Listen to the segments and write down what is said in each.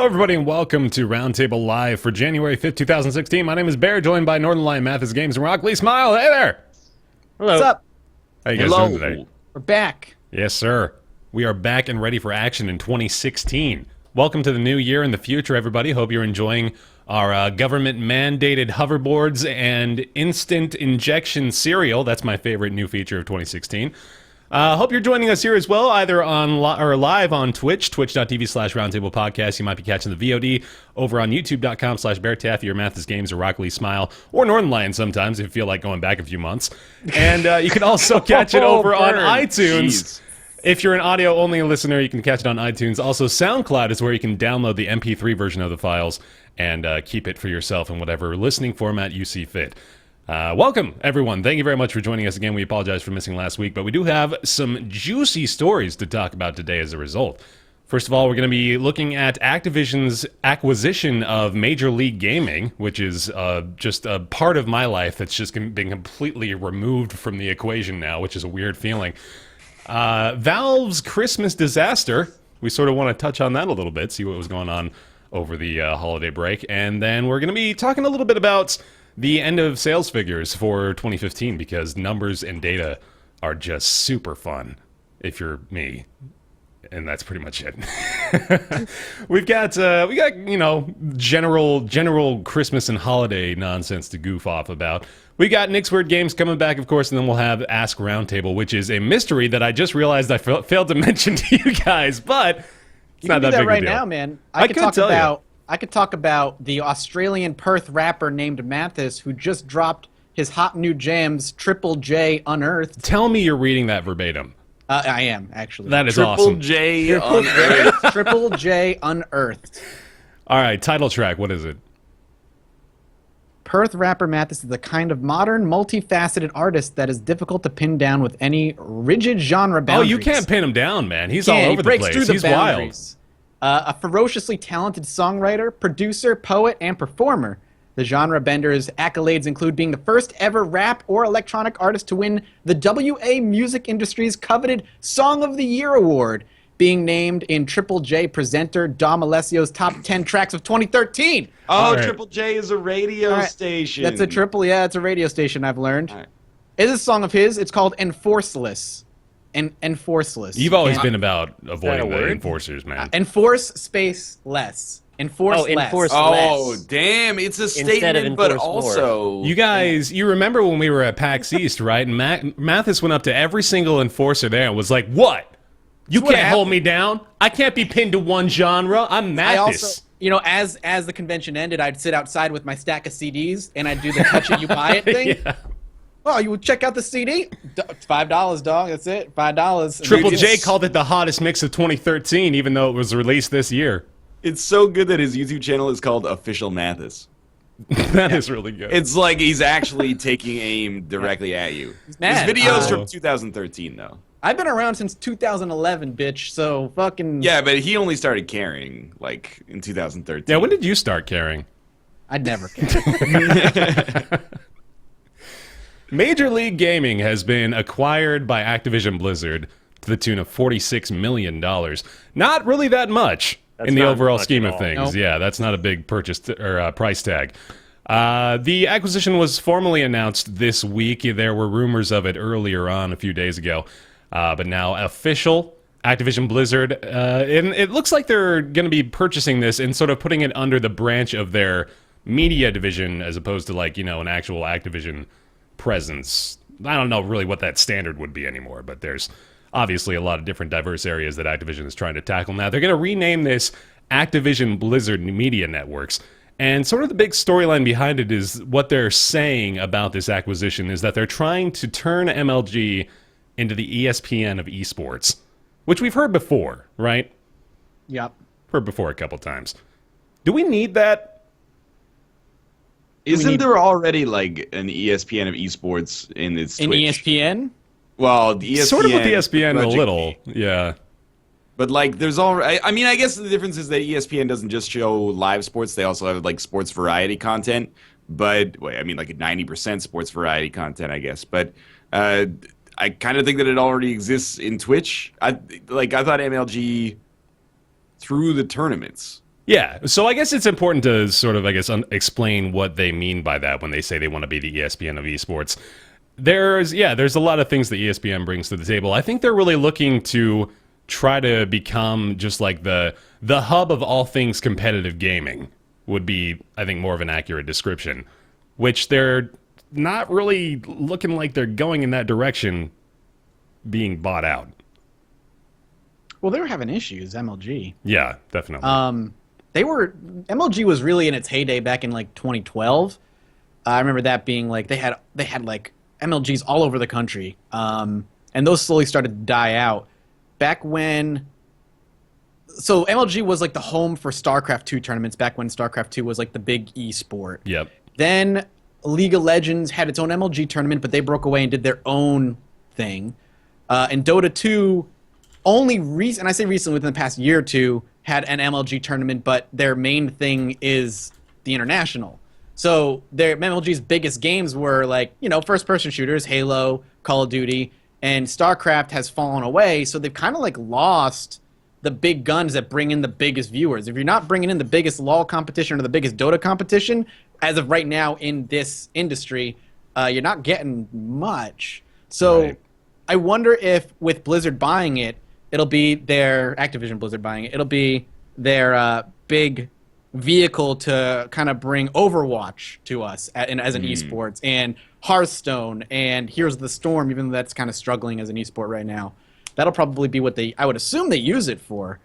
everybody, and welcome to Roundtable Live for January 5th, 2016. My name is Bear, joined by Northernlion, MathasGames, and RockLeeSmile. Hey there! Hello. What's up? How you guys doing today? We're back. Yes, sir. We are back and ready for action in 2016. Welcome to the new year and the future, everybody. Hope you're enjoying our government-mandated hoverboards and instant injection cereal. That's my favorite new feature of 2016. Hope you're joining us here as well, either on or live on Twitch, twitch.tv/Roundtable Podcast. You might be catching the VOD over on youtube.com/BaerTaffy or MathasGames or RockLeeSmile or Northernlion sometimes if you feel like going back a few months. And you can also catch it over on iTunes. Jeez. If you're an audio-only listener, you can catch it on iTunes. Also, SoundCloud is where you can download the MP3 version of the files and keep it for yourself in whatever listening format you see fit. Welcome, everyone. Thank you very much for joining us again. We apologize for missing last week, but we do have some juicy stories to talk about today as a result. First of all, we're going to be looking at Activision's acquisition of Major League Gaming, which is just a part of my life that's just been completely removed from the equation now, which is a weird feeling. Valve's Christmas disaster. We sort of want to touch on that a little bit, see what was going on over the holiday break. And then we're going to be talking a little bit about the end of sales figures for 2015, because numbers and data are just super fun if you're me. And that's pretty much it. we got you know, general Christmas and holiday nonsense to goof off about. We got Nick's Weird Games coming back, of course, and then we'll have Ask Roundtable, which is a mystery that I just realized I failed to mention to you guys, but it's not that big a deal. You can do that right now, man. I could talk about the Australian Perth rapper named Mathas, who just dropped his hot new jams, Triple J Unearthed. Tell me you're reading that verbatim. I am, actually. That is awesome. Triple J Unearthed. All right, title track, what is it? Perth rapper Mathas is the kind of modern, multifaceted artist that is difficult to pin down with any rigid genre boundaries. Oh, you can't pin him down, man. He's all over the place. He's wild. A ferociously talented songwriter, producer, poet, and performer. The genre bender's accolades include being the first ever rap or electronic artist to win the WA music industry's coveted Song of the Year award, being named in Triple J presenter Dom Alessio's top 10 tracks of 2013. Oh, right. Triple J is a radio station. That's a it's a radio station, I've learned. Right. It is a song of his. It's called Enforceless. Enforceless. You've always been about avoiding the enforcers, man. Enforce space less. Enforce less. Enforce less. Oh, damn. It's a statement, but also... You guys, you remember when we were at PAX East, right? And Mathas went up to every single enforcer there and was like, what? You can't hold me down. I can't be pinned to one genre. I'm Mathas. I also, you know, as the convention ended, I'd sit outside with my stack of CDs and I'd do the touch it, you buy it thing. Yeah. Oh, you would check out the CD? It's $5, dog. That's it. $5. Triple J called it the hottest mix of 2013, even though it was released this year. It's so good that his YouTube channel is called Official Mathas. That is really good. It's like he's actually taking aim directly at you. His video's from 2013, though. I've been around since 2011, bitch, so fucking... Yeah, but he only started caring, like, in 2013. Yeah, when did you start caring? I'd never care. Major League Gaming has been acquired by Activision Blizzard to the tune of $46 million. Not really that much in the overall scheme of things. Nope. Yeah, that's not a big purchase or price tag. The acquisition was formally announced this week. There were rumors of it earlier on a few days ago. But now official, Activision Blizzard, and it looks like they're going to be purchasing this and sort of putting it under the branch of their media division as opposed to, like, you know, an actual Activision presence. I don't know really what that standard would be anymore, but there's obviously a lot of different diverse areas that Activision is trying to tackle now. They're going to rename this Activision Blizzard Media Networks. And sort of the big storyline behind it is what they're saying about this acquisition is that they're trying to turn MLG into the ESPN of esports, which we've heard before, right? Yep. Heard before a couple times. Do we need that? Isn't there already, like, an ESPN of esports in its Twitch? In ESPN? Well, the ESPN... Sort of with ESPN a little, yeah. But, like, there's already... I mean, I guess the difference is that ESPN doesn't just show live sports. They also have, like, sports variety content. But, wait, I mean, like, 90% sports variety content, I guess. But, I kind of think that it already exists in Twitch. I thought MLG, through the tournaments, Yeah, so I guess it's important to sort of, I guess, explain what they mean by that when they say they want to be the ESPN of esports. There's a lot of things that ESPN brings to the table. I think they're really looking to try to become just like the hub of all things competitive gaming would be, I think, more of an accurate description, which they're not really looking like they're going in that direction being bought out. Well, they were having issues, MLG. Yeah, definitely. MLG was really in its heyday back in like 2012. I remember that being like they had like MLGs all over the country, and those slowly started to die out. Back when, so MLG was like the home for StarCraft 2 tournaments. Back when StarCraft 2 was like the big esport. Yep. Then League of Legends had its own MLG tournament, but they broke away and did their own thing. And Dota 2 only and I say recently, within the past year or two, had an MLG tournament, but their main thing is the international. So their MLG's biggest games were like, first-person shooters, Halo, Call of Duty, and StarCraft has fallen away. So they've kind of like lost the big guns that bring in the biggest viewers. If you're not bringing in the biggest LoL competition or the biggest Dota competition, as of right now in this industry, you're not getting much. So Right. I wonder if with Blizzard buying it, it'll be their Activision Blizzard buying it. It'll be their big vehicle to kind of bring Overwatch to us as an esports, and Hearthstone and Heroes of the Storm, even though that's kind of struggling as an esport right now. That'll probably be what I would assume they use it for.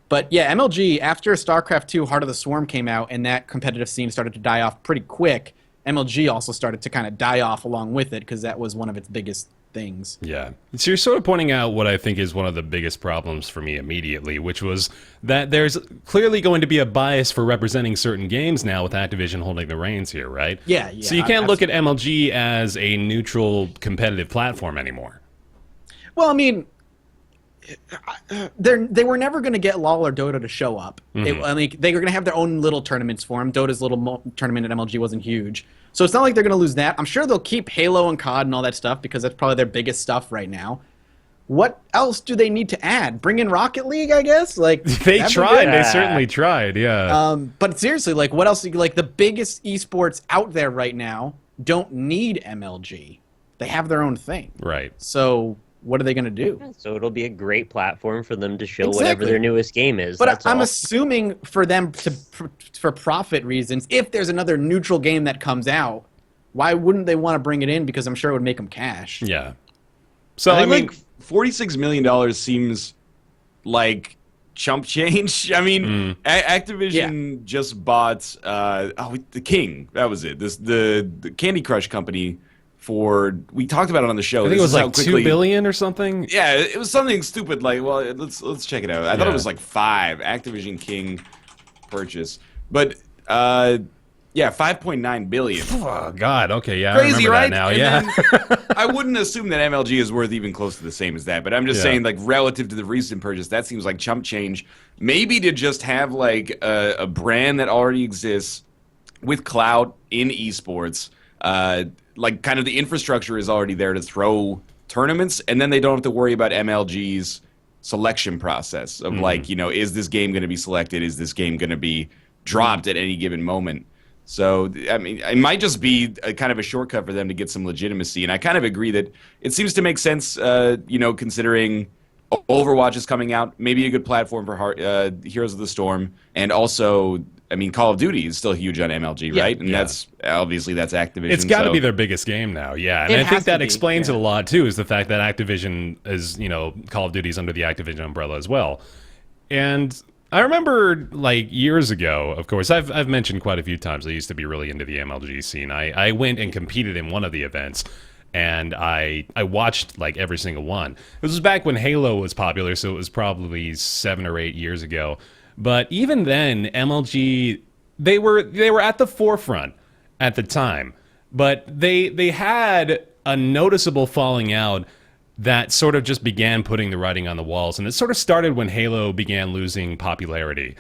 But yeah, MLG, after StarCraft 2 Heart of the Swarm came out and that competitive scene started to die off pretty quick, MLG also started to kind of die off along with it because that was one of its biggest things. Yeah. So you're sort of pointing out what I think is one of the biggest problems for me immediately, which was that there's clearly going to be a bias for representing certain games now with Activision holding the reins here, right? Yeah. So you can't look at MLG as a neutral competitive platform anymore. Well, I mean, they were never going to get LoL or Dota to show up. They were going to have their own little tournaments for them. Dota's little tournament at MLG wasn't huge. So it's not like they're going to lose that. I'm sure they'll keep Halo and COD and all that stuff because that's probably their biggest stuff right now. What else do they need to add? Bring in Rocket League, I guess? Like They tried. They certainly tried, yeah. But seriously, like what else? Like the biggest esports out there right now don't need MLG. They have their own thing. Right. So what are they going to do? So it'll be a great platform for them to show Exactly. whatever their newest game is. But That's I'm all. assuming for them for profit reasons, if there's another neutral game that comes out, why wouldn't they want to bring it in? Because I'm sure it would make them cash. Yeah. So, I I mean, think like $46 million seems like chump change. I mean, Activision just bought the King. That was it. The Candy Crush company. We talked about it on the show. I think it was like $2 billion or something. Yeah, it was something stupid. Like, well, let's check it out. I thought Yeah. it was like 5 Activision King purchase, but yeah, 5.9 billion. Oh God. Okay. Yeah. Crazy, I remember right? that now. And Yeah. then, I wouldn't assume that MLG is worth even close to the same as that, but I'm just saying, like, relative to the recent purchase, that seems like chump change. Maybe to just have like a brand that already exists with clout in esports. Like kind of the infrastructure is already there to throw tournaments, and then they don't have to worry about MLG's selection process of like, is this game going to be selected? Is this game going to be dropped at any given moment? So, I mean, it might just be a kind of a shortcut for them to get some legitimacy, and I kind of agree that it seems to make sense, considering Overwatch is coming out, maybe a good platform for Heroes of the Storm, and also, I mean, Call of Duty is still huge on MLG, right? And that's obviously that's Activision. It's got to be their biggest game now, yeah. And I think that explains it a lot too. Is the fact that Activision is, Call of Duty's under the Activision umbrella as well. And I remember, like, years ago, of course, I've mentioned quite a few times I used to be really into the MLG scene. I went and competed in one of the events, and I watched, like, every single one. This was back when Halo was popular, so it was probably 7 or 8 years ago. But even then, MLG, they were at the forefront at the time. But they had a noticeable falling out that sort of just began putting the writing on the walls. And it sort of started when Halo began losing popularity.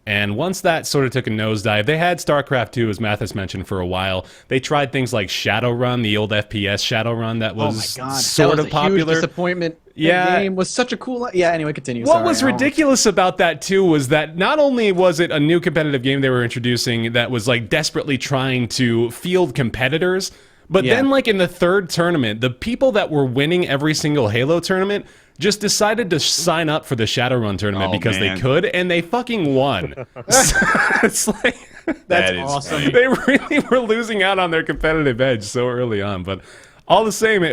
And once that sort of took a nosedive, they had StarCraft 2, as Mathas mentioned, for a while. They tried things like Shadowrun, the old FPS Shadowrun that was sort of popular. Huge disappointment. Yeah. The game was such a cool. Yeah. Anyway, continue. What Sorry, was ridiculous about that too was that not only was it a new competitive game they were introducing that was like desperately trying to field competitors, but then like in the third tournament, the people that were winning every single Halo tournament just decided to sign up for the Shadowrun tournament because they could, and they fucking won. It's like That's awesome. funny. they really were losing out on their competitive edge so early on, but all the same,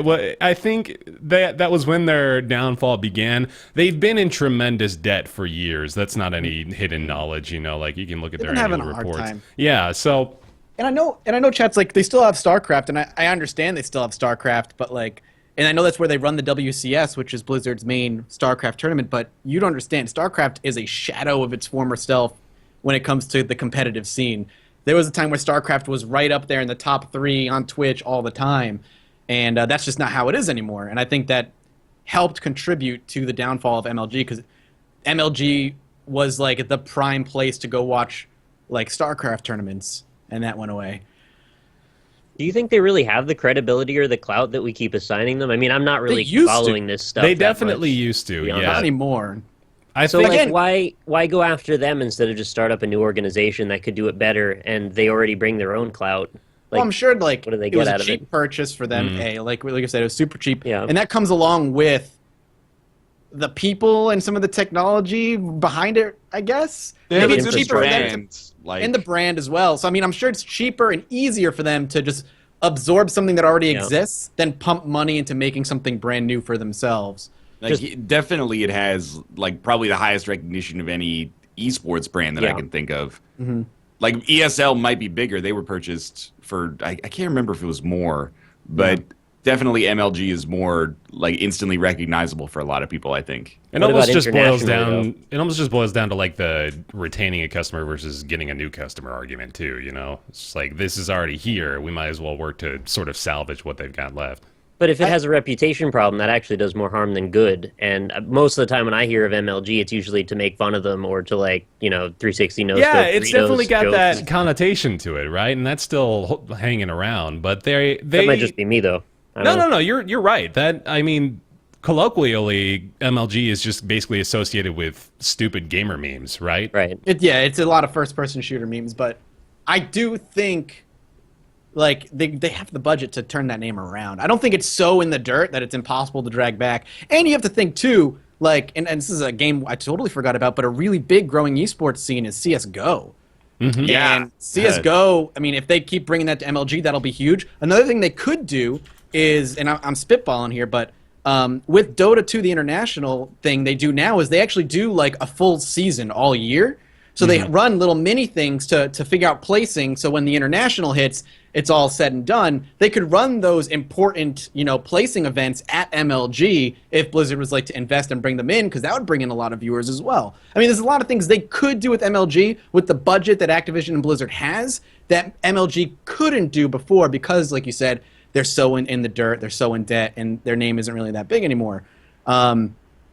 I think that was when their downfall began. They've been in tremendous debt for years. That's not any hidden knowledge, you know. Like you can look at their annual reports. Yeah, so. And I know, chat's like they still have StarCraft, and I understand they still have StarCraft, but like, and I know that's where they run the WCS, which is Blizzard's main StarCraft tournament. But you don't understand, StarCraft is a shadow of its former self when it comes to the competitive scene. There was a time where StarCraft was right up there in the top 3 on Twitch all the time. And that's just not how it is anymore. And I think that helped contribute to the downfall of MLG because MLG was like the prime place to go watch like StarCraft tournaments, and that went away. Do you think they really have the credibility or the clout that we keep assigning them? I mean, I'm not really following this stuff. They definitely used to, yeah. Not anymore. So like, why go after them instead of just start up a new organization that could do it better, and they already bring their own clout? Like, well, I'm sure like what do they it get was out a of cheap it? purchase for them. Like I said, it was super cheap. Yeah. And that comes along with the people and some of the technology behind it, I guess. They have a Maybe good it's cheaper for them brand, like, and the brand as well. So I mean, I'm sure it's cheaper and easier for them to just absorb something that already exists than pump money into making something brand new for themselves. Like, definitely it has like probably the highest recognition of any esports brand that I can think of. Like ESL might be bigger. They were purchased for I can't remember if it was more, but definitely MLG is more like instantly recognizable for a lot of people, I think. It What almost about just boils internationally, down. It almost just boils down to like the retaining a customer versus getting a new customer argument too. You know, it's like this is already here. We might as well work to sort of salvage what they've got left. But if it has a reputation problem, that actually does more harm than good. And most of the time when I hear of MLG, it's usually to make fun of them or to, like, 360 Noscope. Yeah, it's Doritos definitely got jokes. that connotation to it, right? And that's still hanging around. But they That might just be me, though. No. You're right. That, I mean, colloquially, MLG is just basically associated with stupid gamer memes, right? Right. It's a lot of first-person shooter memes, but I do think like they have the budget to turn that name around. I don't think it's so in the dirt that it's impossible to drag back. And you have to think too, like, and this is a game I totally forgot about, but a really big growing esports scene is CS:GO. Yeah. And CS:GO, I mean, if they keep bringing that to MLG, that'll be huge. Another thing they could do is, and I'm spitballing here, but with Dota 2, the international thing they do now is they actually do like a full season all year. So they run little mini things to figure out placing. So when the international hits, it's all said and done. They could run those important, placing events at MLG if Blizzard was like to invest and bring them in, because that would bring in a lot of viewers as well. I mean, there's a lot of things they could do with MLG with the budget that Activision and Blizzard has that MLG couldn't do before because, like you said, they're so in the dirt, they're so in debt, and their name isn't really that big anymore.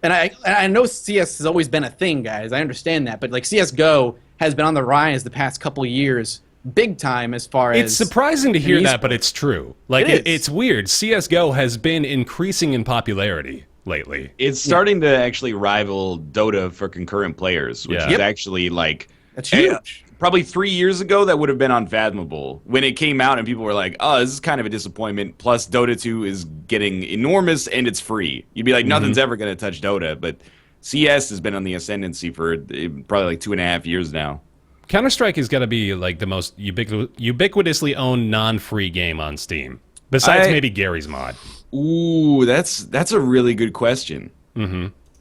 And I know CS has always been a thing, guys. I understand that. But, like, CSGO has been on the rise the past couple of years, big time as far as... It's surprising to hear that, but it's true. Like, it's weird. CSGO has been increasing in popularity lately. It's starting to actually rival Dota for concurrent players, which is actually, like... That's huge. Probably 3 years ago, that would have been unfathomable. When it came out and people were like, oh, this is kind of a disappointment. Plus, Dota 2 is getting enormous and it's free. You'd be like, nothing's ever going to touch Dota. But CS has been on the ascendancy for probably like 2.5 years now. Counter-Strike has got to be like the most ubiquitously owned non-free game on Steam. Besides maybe Gary's mod. Ooh, that's a really good question.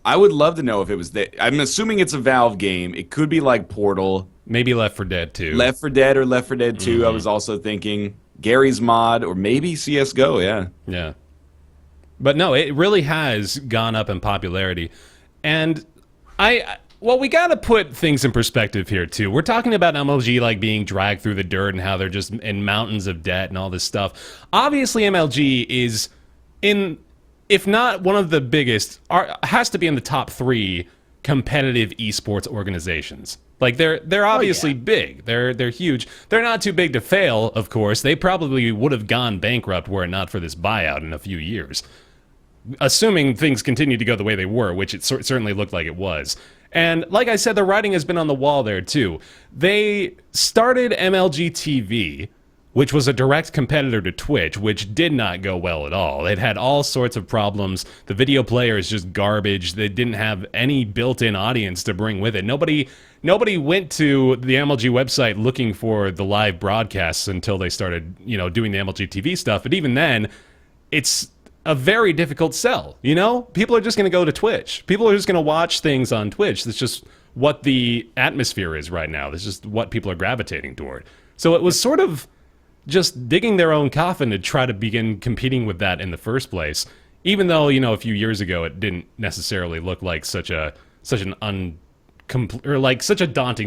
I would love to know if it was that. I'm assuming it's a Valve game. It could be like Portal. Maybe Left 4 Dead 2. Left 4 Dead or Left 4 Dead 2, I was also thinking. Gary's mod, or maybe CSGO, yeah. Yeah. But no, it really has gone up in popularity. And we got to put things in perspective here, too. We're talking about MLG like being dragged through the dirt and how they're just in mountains of debt and all this stuff. Obviously, MLG is if not one of the biggest, has to be in the top 3 competitive esports organizations. Like they're obviously big. They're huge. They're not too big to fail, of course. They probably would have gone bankrupt were it not for this buyout in a few years. assuming things continue to go the way they were, which it certainly looked like it was. And like I said, the writing has been on the wall there too. They started MLG TV, which was a direct competitor to Twitch, which did not go well at all. It had all sorts of problems. The video player is just garbage. They didn't have any built-in audience to bring with it. Nobody went to the MLG website looking for the live broadcasts until they started, doing the MLG TV stuff. But even then, it's a very difficult sell, People are just going to go to Twitch. People are just going to watch things on Twitch. That's just what the atmosphere is right now. That's just what people are gravitating toward. So it was sort of just digging their own coffin to try to begin competing with that in the first place, even though, a few years ago it didn't necessarily look like such a daunting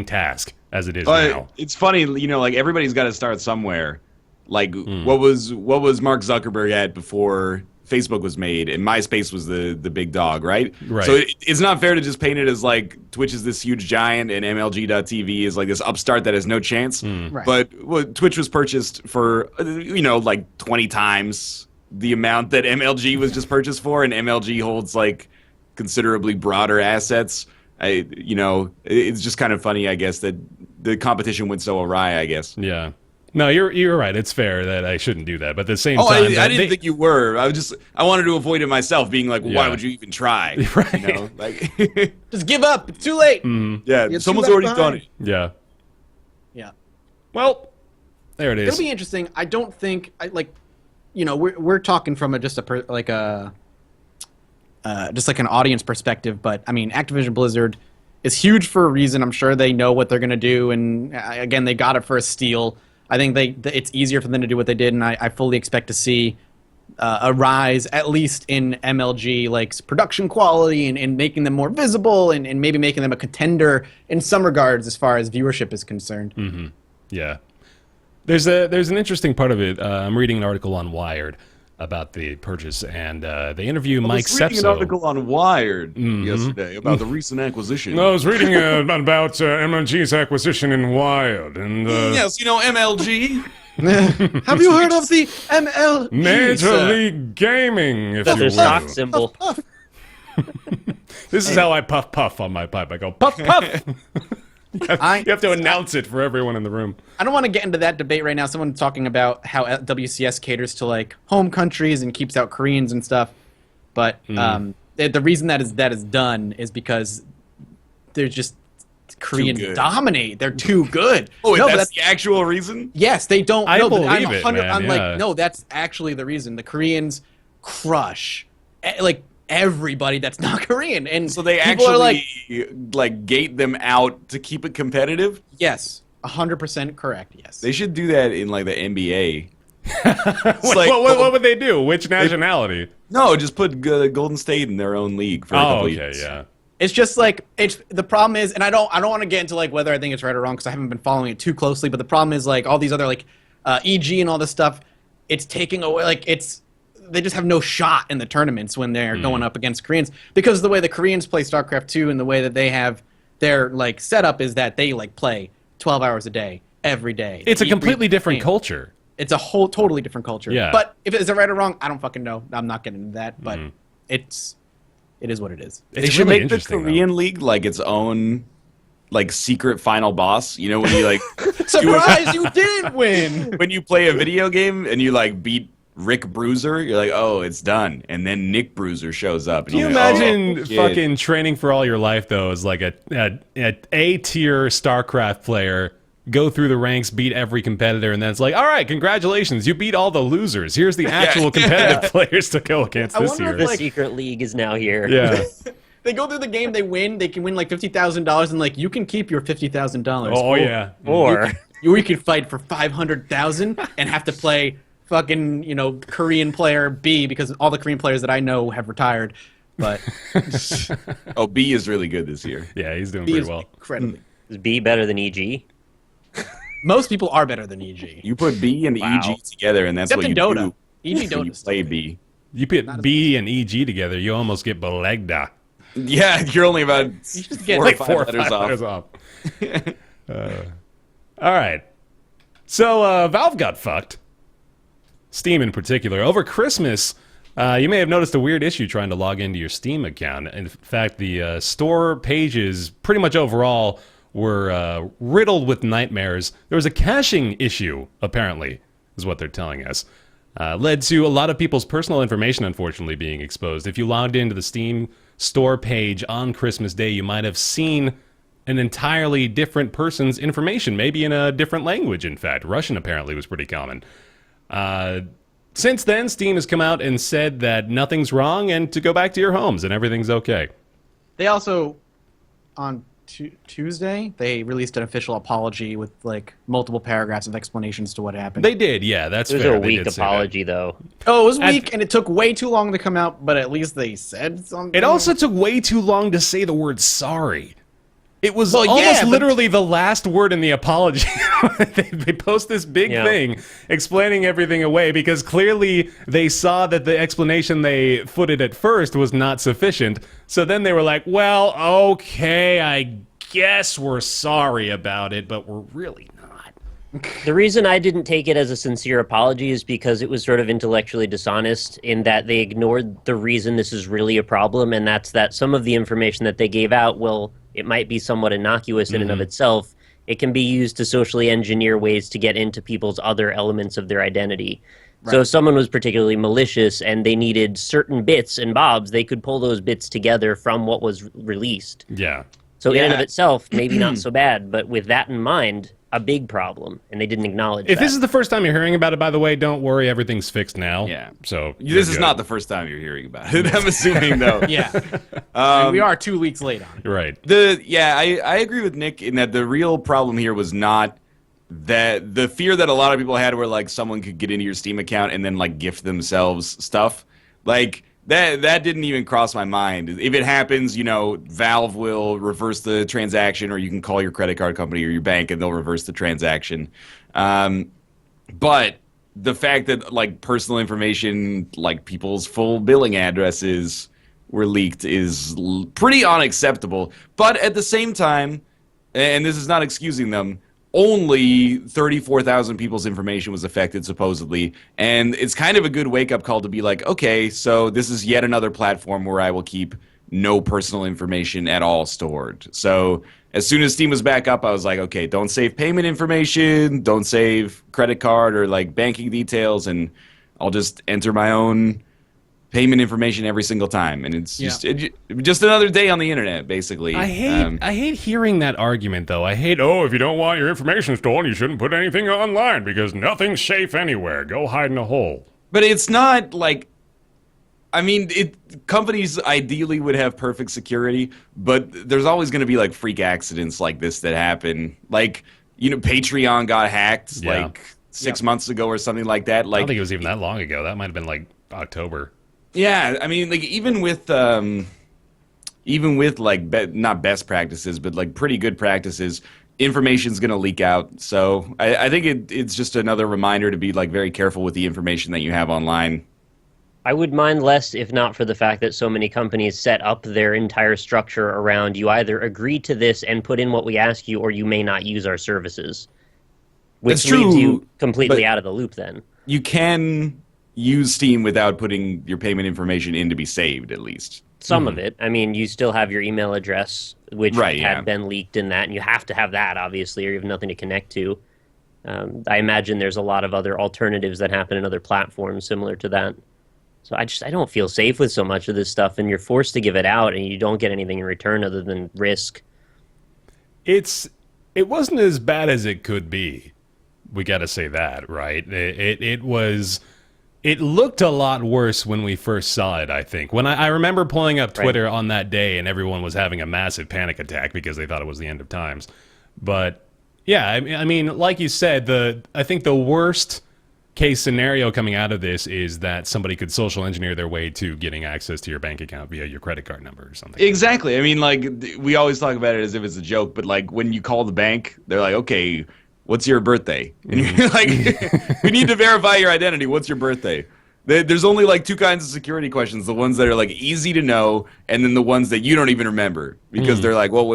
task as it is now. It's funny, like everybody's got to start somewhere. Like what was Mark Zuckerberg at before Facebook was made, and MySpace was the big dog, right? Right. So it's not fair to just paint it as like Twitch is this huge giant and MLG.TV is like this upstart that has no chance. Right. But Twitch was purchased for like 20 times the amount that MLG was just purchased for, and MLG holds like considerably broader assets. It's just kind of funny, I guess, that the competition went so awry, I guess. Yeah. No, you're right. It's fair that I shouldn't do that. But at the same time, I didn't think you were. I wanted to avoid it myself, being like, well, why would you even try? Right. Like, Just give up. It's too late. yeah, someone's already done it. Yeah. Yeah. Well, there it is. It'll be interesting. I don't think we're talking from just an audience perspective, but I mean, Activision Blizzard is huge for a reason. I'm sure they know what they're going to do, and again, they got it for a steal. I think it's easier for them to do what they did, and I fully expect to see a rise, at least in MLG, like production quality and making them more visible and maybe making them a contender in some regards as far as viewership is concerned. Mm-hmm. Yeah. There's an interesting part of it. I'm reading an article on Wired about the purchase, and they interview Mike Sepso. I was reading an article on Wired yesterday about the recent acquisition. No, I was reading about MLG's acquisition in Wired, and yes, MLG. Have you heard of the MLG? Major League Gaming, if That's you their will. stock symbol. This is how I puff on my pipe. I go puff puff. You have to announce it for everyone in the room. I don't want to get into that debate right now. Someone's talking about how WCS caters to like home countries and keeps out Koreans and stuff. But the reason that is done is because they're just Koreans dominate. They're too good. Oh, no, that's the actual reason? Yes, they don't. I no, believe it, man. I'm yeah. like, no, that's actually the reason. The Koreans crush like everybody that's not Korean, and so they people actually are like gate them out to keep it competitive. Yes, 100% correct. Yes, they should do that in like the NBA. What would they do? Which nationality? No, just put Golden State in their own league for a couple years. Yeah. It's just like the problem is, and I don't want to get into like whether I think it's right or wrong because I haven't been following it too closely. But the problem is like all these other like EG and all this stuff, it's taking away they just have no shot in the tournaments when they're going up against Koreans because the way the Koreans play StarCraft 2 and the way that they have their like setup is that they like play 12 hours a day every day. It's a completely different culture. It's a whole totally different culture. Yeah. But if it's right or wrong, I don't fucking know. I'm not getting into that. But it is what it is. They should make the Korean League like its own like secret final boss. You know when you like surprise, you didn't win. When you play a video game and you like beat Rick Bruiser, you're like, oh, it's done. And then Nick Bruiser shows up. And Can you imagine fucking training for all your life, though, as like a A-tier StarCraft player, go through the ranks, beat every competitor, and then it's like, all right, congratulations, you beat all the losers. Here's the actual competitive players to go against this year. The secret league is now here. Yeah. They go through the game, they win, they can win like $50,000, and like you can keep your $50,000. Oh, yeah. Or you could fight for $500,000 and have to play fucking, Korean player B because all the Korean players that I know have retired. But oh, B is really good this year. Yeah, he's doing B pretty is well. incredibly. is B better than EG? Most people are better than EG. You put B and EG together, and that's Except what you in Dota. do. EG when Dota you play B. You put B and EG together, you almost get Belegda. Yeah, you're only about You just get 4 like or 5 letters off. All right. So Valve got fucked. Steam in particular. Over Christmas, You may have noticed a weird issue trying to log into your Steam account. In fact, the store pages, pretty much overall, were riddled with nightmares. There was a caching issue, apparently, is what they're telling us. Led to a lot of people's personal information, unfortunately, being exposed. If you logged into the Steam store page on Christmas Day, you might have seen an entirely different person's information, maybe in a different language, in fact. Russian, apparently, was pretty common. Since then, Steam has come out and said that nothing's wrong and to go back to your homes and everything's okay. They also, on Tuesday, they released an official apology with like multiple paragraphs of explanations to what happened. They did, yeah, that's fair. It was a They weak did say that. apology, though. Oh, it was weak, and it took way too long to come out, but at least they said something. It also took way too long to say the word sorry. It was Well, yeah, almost but- literally the last word in the apology. they post this big thing explaining everything away because clearly they saw that the explanation they footed at first was not sufficient. So then they were like, well, okay, I guess we're sorry about it, but we're really not. The reason I didn't take it as a sincere apology is because it was sort of intellectually dishonest in that they ignored the reason this is really a problem, and that's that some of the information that they gave out, well, it might be somewhat innocuous in and of itself. It can be used to socially engineer ways to get into people's other elements of their identity. Right. So if someone was particularly malicious and they needed certain bits and bobs, they could pull those bits together from what was released. Yeah. So in and of itself, maybe not so bad, but with that in mind, a big problem, and they didn't acknowledge If that. this is the first time you're hearing about it, by the way, don't worry, everyth's fixed now. Yeah. So This is good. not the first time you're hearing about it. I'm assuming, though. Yeah. And we are 2 weeks late on it. Right. I agree with Nick in that the real problem here was not that the fear that a lot of people had where like someone could get into your Steam account and then like gift themselves stuff. Like that didn't even cross my mind. If it happens, you know, Valve will reverse the transaction, or you can call your credit card company or your bank and they'll reverse the transaction. But the fact that like personal information, like people's full billing addresses were leaked is pretty unacceptable. But at the same time, and this is not excusing them, only 34,000 people's information was affected, supposedly. And it's kind of a good wake-up call to be like, okay, so this is yet another platform where I will keep no personal information at all stored. So as soon as Steam was back up, I was like, okay, don't save payment information, don't save credit card or like banking details, and I'll just enter my own payment information every single time. And it's just another day on the internet, basically. I hate hearing that argument, though. I hate, if you don't want your information stolen, you shouldn't put anything online because nothing's safe anywhere. Go hide in a hole. But it's not like, I mean, companies ideally would have perfect security, but there's always going to be like freak accidents like this that happen. Like, you know, Patreon got hacked like 6 months ago or something like that. Like, I don't think it was even that long ago. That might have been like October. Yeah, I mean, like even with like not best practices, but like pretty good practices, information's gonna leak out. So I think it's just another reminder to be like very careful with the information that you have online. I would mind less if not for the fact that so many companies set up their entire structure around you either agree to this and put in what we ask you, or you may not use our services. Which That's true, leaves you completely but out of the loop then. You can use Steam without putting your payment information in to be saved, at least. Some of it. I mean, you still have your email address, which had been leaked in that, and you have to have that, obviously, or you have nothing to connect to. I imagine there's a lot of other alternatives that happen in other platforms similar to that. So I don't feel safe with so much of this stuff, and you're forced to give it out, and you don't get anything in return other than risk. It wasn't as bad as it could be. We got to say that, right? It looked a lot worse when we first saw it, I think. When I remember pulling up Twitter on that day and everyone was having a massive panic attack because they thought it was the end of times. But, yeah, I mean, like you said, I think the worst case scenario coming out of this is that somebody could social engineer their way to getting access to your bank account via your credit card number or something. Exactly. I mean, like, we always talk about it as if it's a joke, but, like, when you call the bank, they're like, okay, what's your birthday? And you're like, we need to verify your identity. What's your birthday? There's only like two kinds of security questions: the ones that are like easy to know, and then the ones that you don't even remember because they're like, well,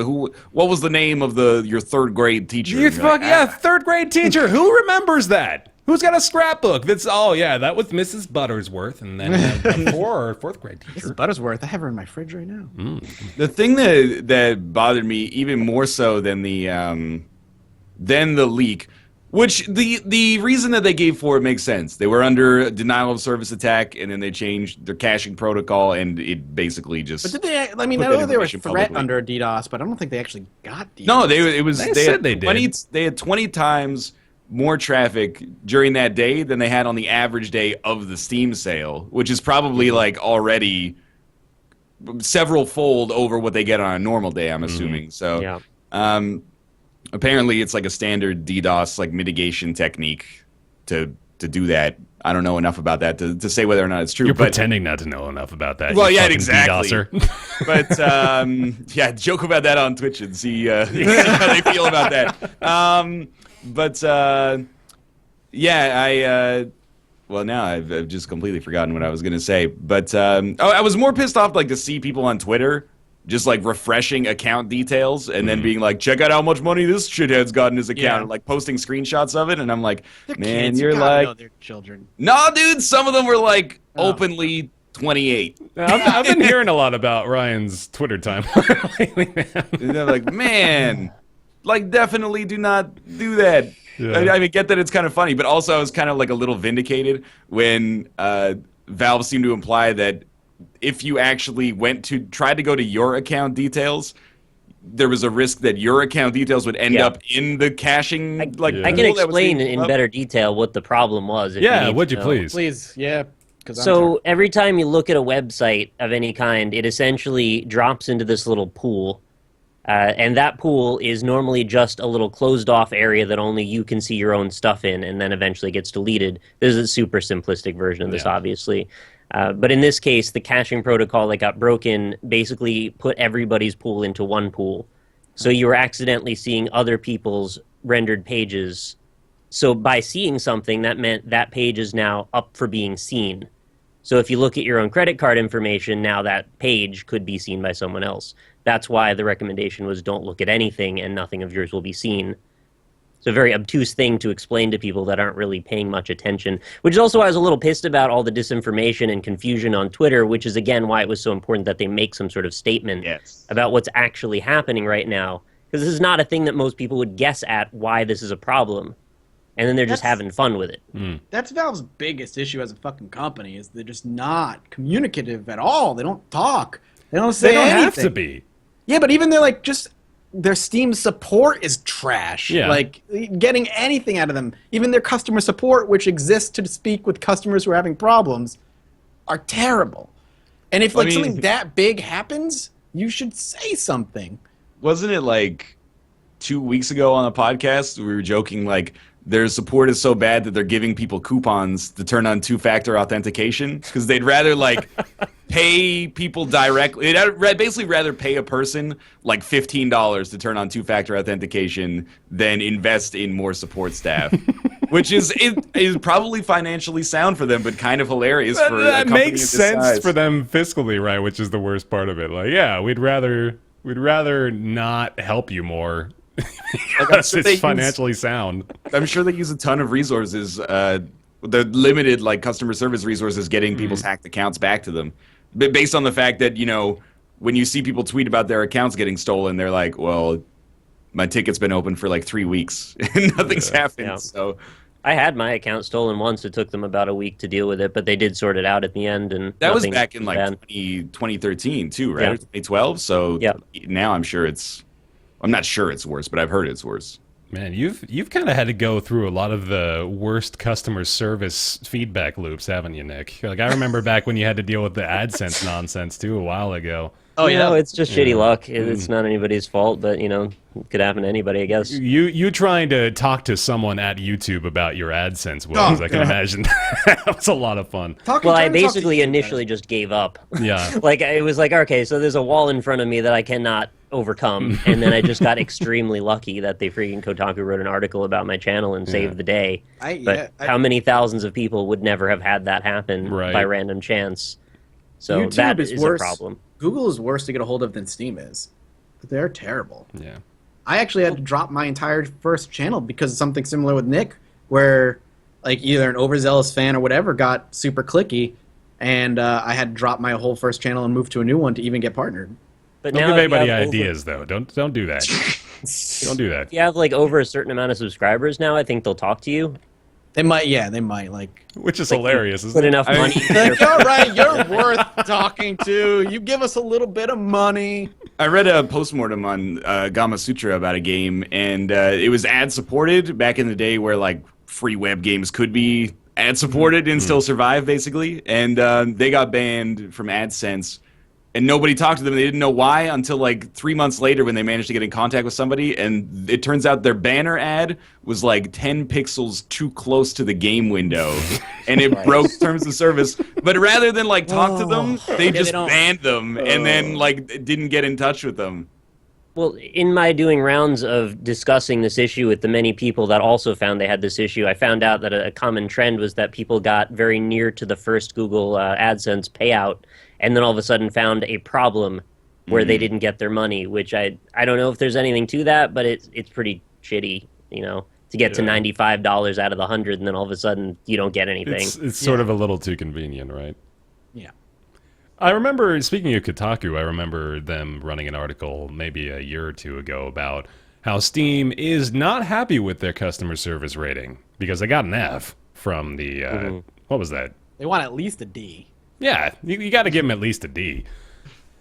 what was the name of your third grade teacher? Third grade teacher. Who remembers that? Who's got a scrapbook? That's that was Mrs. Buttersworth, and then a fourth grade teacher. Mrs. Buttersworth, I have her in my fridge right now. The thing that bothered me even more so than the leak, which the reason that they gave for it makes sense. They were under denial of service attack, and then they changed their caching protocol, and it basically just. But did they? I mean, I know they were threat under DDoS, but I don't think they actually got DDoS. No, they had 20 times more traffic during that day than they had on the average day of the Steam sale, which is probably like already several fold over what they get on a normal day, I'm assuming. So apparently it's like a standard DDoS like mitigation technique to do that. I don't know enough about that to say whether or not it's true. You're pretending not to know enough about that. Well, you yeah, fucking exactly. DDoSer. But joke about that on Twitch and see how they feel about that. Well, now I've just completely forgotten what I was going to say. But I was more pissed off like to see people on Twitter just like refreshing account details and then being like, check out how much money this shithead's got in his account, and like posting screenshots of it. And I'm like, They're man, kids. you're You gotta like, know they're children. no, dude, some of them were like openly 28. I've been hearing a lot about Ryan's Twitter timeline lately, man. And they're like, man, like definitely do not do that. Yeah. I mean, get that it's kind of funny, but also I was kind of like a little vindicated when Valve seemed to imply that if you actually tried to go to your account details, there was a risk that your account details would end up in the caching. I can explain in better detail what the problem was. Would you please? Please, yeah. So every time you look at a website of any kind, it essentially drops into this little pool. And that pool is normally just a little closed-off area that only you can see your own stuff in, and then eventually gets deleted. This is a super simplistic version of this, obviously. But in this case, the caching protocol that got broken basically put everybody's pool into one pool. So you were accidentally seeing other people's rendered pages. So by seeing something, that meant that page is now up for being seen. So if you look at your own credit card information, now that page could be seen by someone else. That's why the recommendation was don't look at anything and nothing of yours will be seen. It's a very obtuse thing to explain to people that aren't really paying much attention, which is also why I was a little pissed about all the disinformation and confusion on Twitter, which is, again, why it was so important that they make some sort of statement about what's actually happening right now. Because this is not a thing that most people would guess at why this is a problem. And then they're just having fun with it. That's Valve's biggest issue as a fucking company, is they're just not communicative at all. They don't talk. They don't say anything. They don't have to be. Yeah, but even they're like just... Their Steam support is trash. Yeah. Like, getting anything out of them, even their customer support, which exists to speak with customers who are having problems, are terrible. And if something that big happens, you should say something. Wasn't it like 2 weeks ago on a podcast we were joking like their support is so bad that they're giving people coupons to turn on two-factor authentication because they'd rather like pay people directly. They'd basically rather pay a person like $15 to turn on two-factor authentication than invest in more support staff. Which is probably financially sound for them, but kind of hilarious for a company makes of this sense size. for them fiscally, right? Which is the worst part of it. Like, yeah, we'd rather not help you more. Because it's financially sound. I'm sure they use a ton of resources, the limited like customer service resources, getting people's hacked accounts back to them, but based on the fact that when you see people tweet about their accounts getting stolen, they're like, well, my ticket's been open for like 3 weeks and nothing's happened. Yeah. So I had my account stolen once. It took them about a week to deal with it, but they did sort it out at the end. And that was back in like 2013 too, right? Yeah. 2012. So now I'm not sure it's worse, but I've heard it's worse. Man, you've kind of had to go through a lot of the worst customer service feedback loops, haven't you, Nick? Like, I remember back when you had to deal with the AdSense nonsense, too, a while ago. Oh, yeah. It's just shitty luck. It's not anybody's fault, but, it could happen to anybody, I guess. You trying to talk to someone at YouTube about your AdSense woes, I can imagine. That was a lot of fun. I basically initially just gave up. Yeah. Like, it was like, okay, so there's a wall in front of me that I cannot overcome, and then I just got extremely lucky that they freaking Kotaku wrote an article about my channel and saved the day. How many thousands of people would never have had that happen by random chance? So YouTube that is is worse. a problem. Google is worse to get a hold of than Steam is. They're terrible. Yeah. I actually had to drop my entire first channel because of something similar with Nick, where like either an overzealous fan or whatever got super clicky, and I had to drop my whole first channel and move to a new one to even get partnered. But Don't now give if you anybody have ideas, though. Don't do that. Don't do that. If you have like over a certain amount of subscribers now, I think they'll talk to you. They might like. Which is hilarious, isn't Put it? enough money. Like, all right, you're worth talking to. You give us a little bit of money. I read a postmortem on Gama Sutra about a game, and it was ad supported back in the day where like free web games could be ad supported and still survive, basically. And they got banned from AdSense, and nobody talked to them. They didn't know why until like 3 months later when they managed to get in contact with somebody, and it turns out their banner ad was like 10 pixels too close to the game window, and it broke terms of service. But rather than like talk to them, they just banned them and then like didn't get in touch with them. Well, in my doing rounds of discussing this issue with the many people that also found they had this issue, I found out that a common trend was that people got very near to the first Google AdSense payout, and then all of a sudden found a problem where they didn't get their money, which I don't know if there's anything to that, but it's pretty shitty, you know, to get to $95 out of the 100, and then all of a sudden you don't get anything. It's sort of a little too convenient, right? Yeah. I remember, speaking of Kotaku, I remember them running an article maybe a year or two ago about how Steam is not happy with their customer service rating because they got an F from the, what was that? They want at least a D. Yeah, you got to give them at least a D.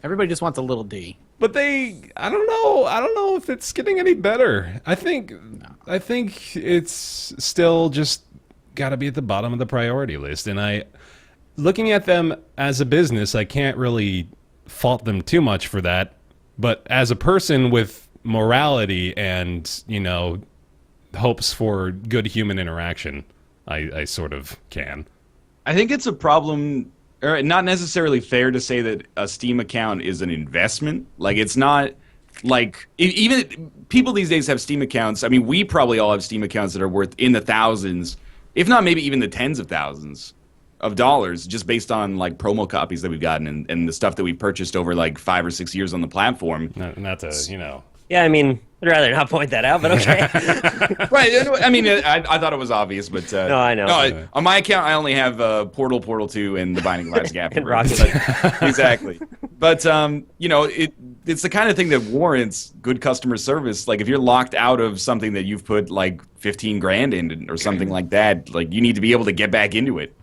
Everybody just wants a little D. But I don't know if it's getting any better. I think it's still just got to be at the bottom of the priority list. And looking at them as a business, I can't really fault them too much for that. But as a person with morality and, you know, hopes for good human interaction, I sort of can. I think it's a problem, or not necessarily fair to say that a Steam account is an investment. Like, it's not like even people these days have Steam accounts. I mean, we probably all have Steam accounts that are worth in the thousands, if not maybe even the tens of thousands of dollars, just based on like promo copies that we've gotten and the stuff that we purchased over like 5 or 6 years on the platform. And that's you know. Yeah, I mean, I'd rather not point that out, but okay. Right. I mean, I thought it was obvious, but no, I know. No, on my account, I only have Portal 2, and The Binding of Isaac Afterbirth. And Rocket. Exactly. But you know, it's the kind of thing that warrants good customer service. Like if you're locked out of something that you've put like 15 grand in or something like that, like you need to be able to get back into it.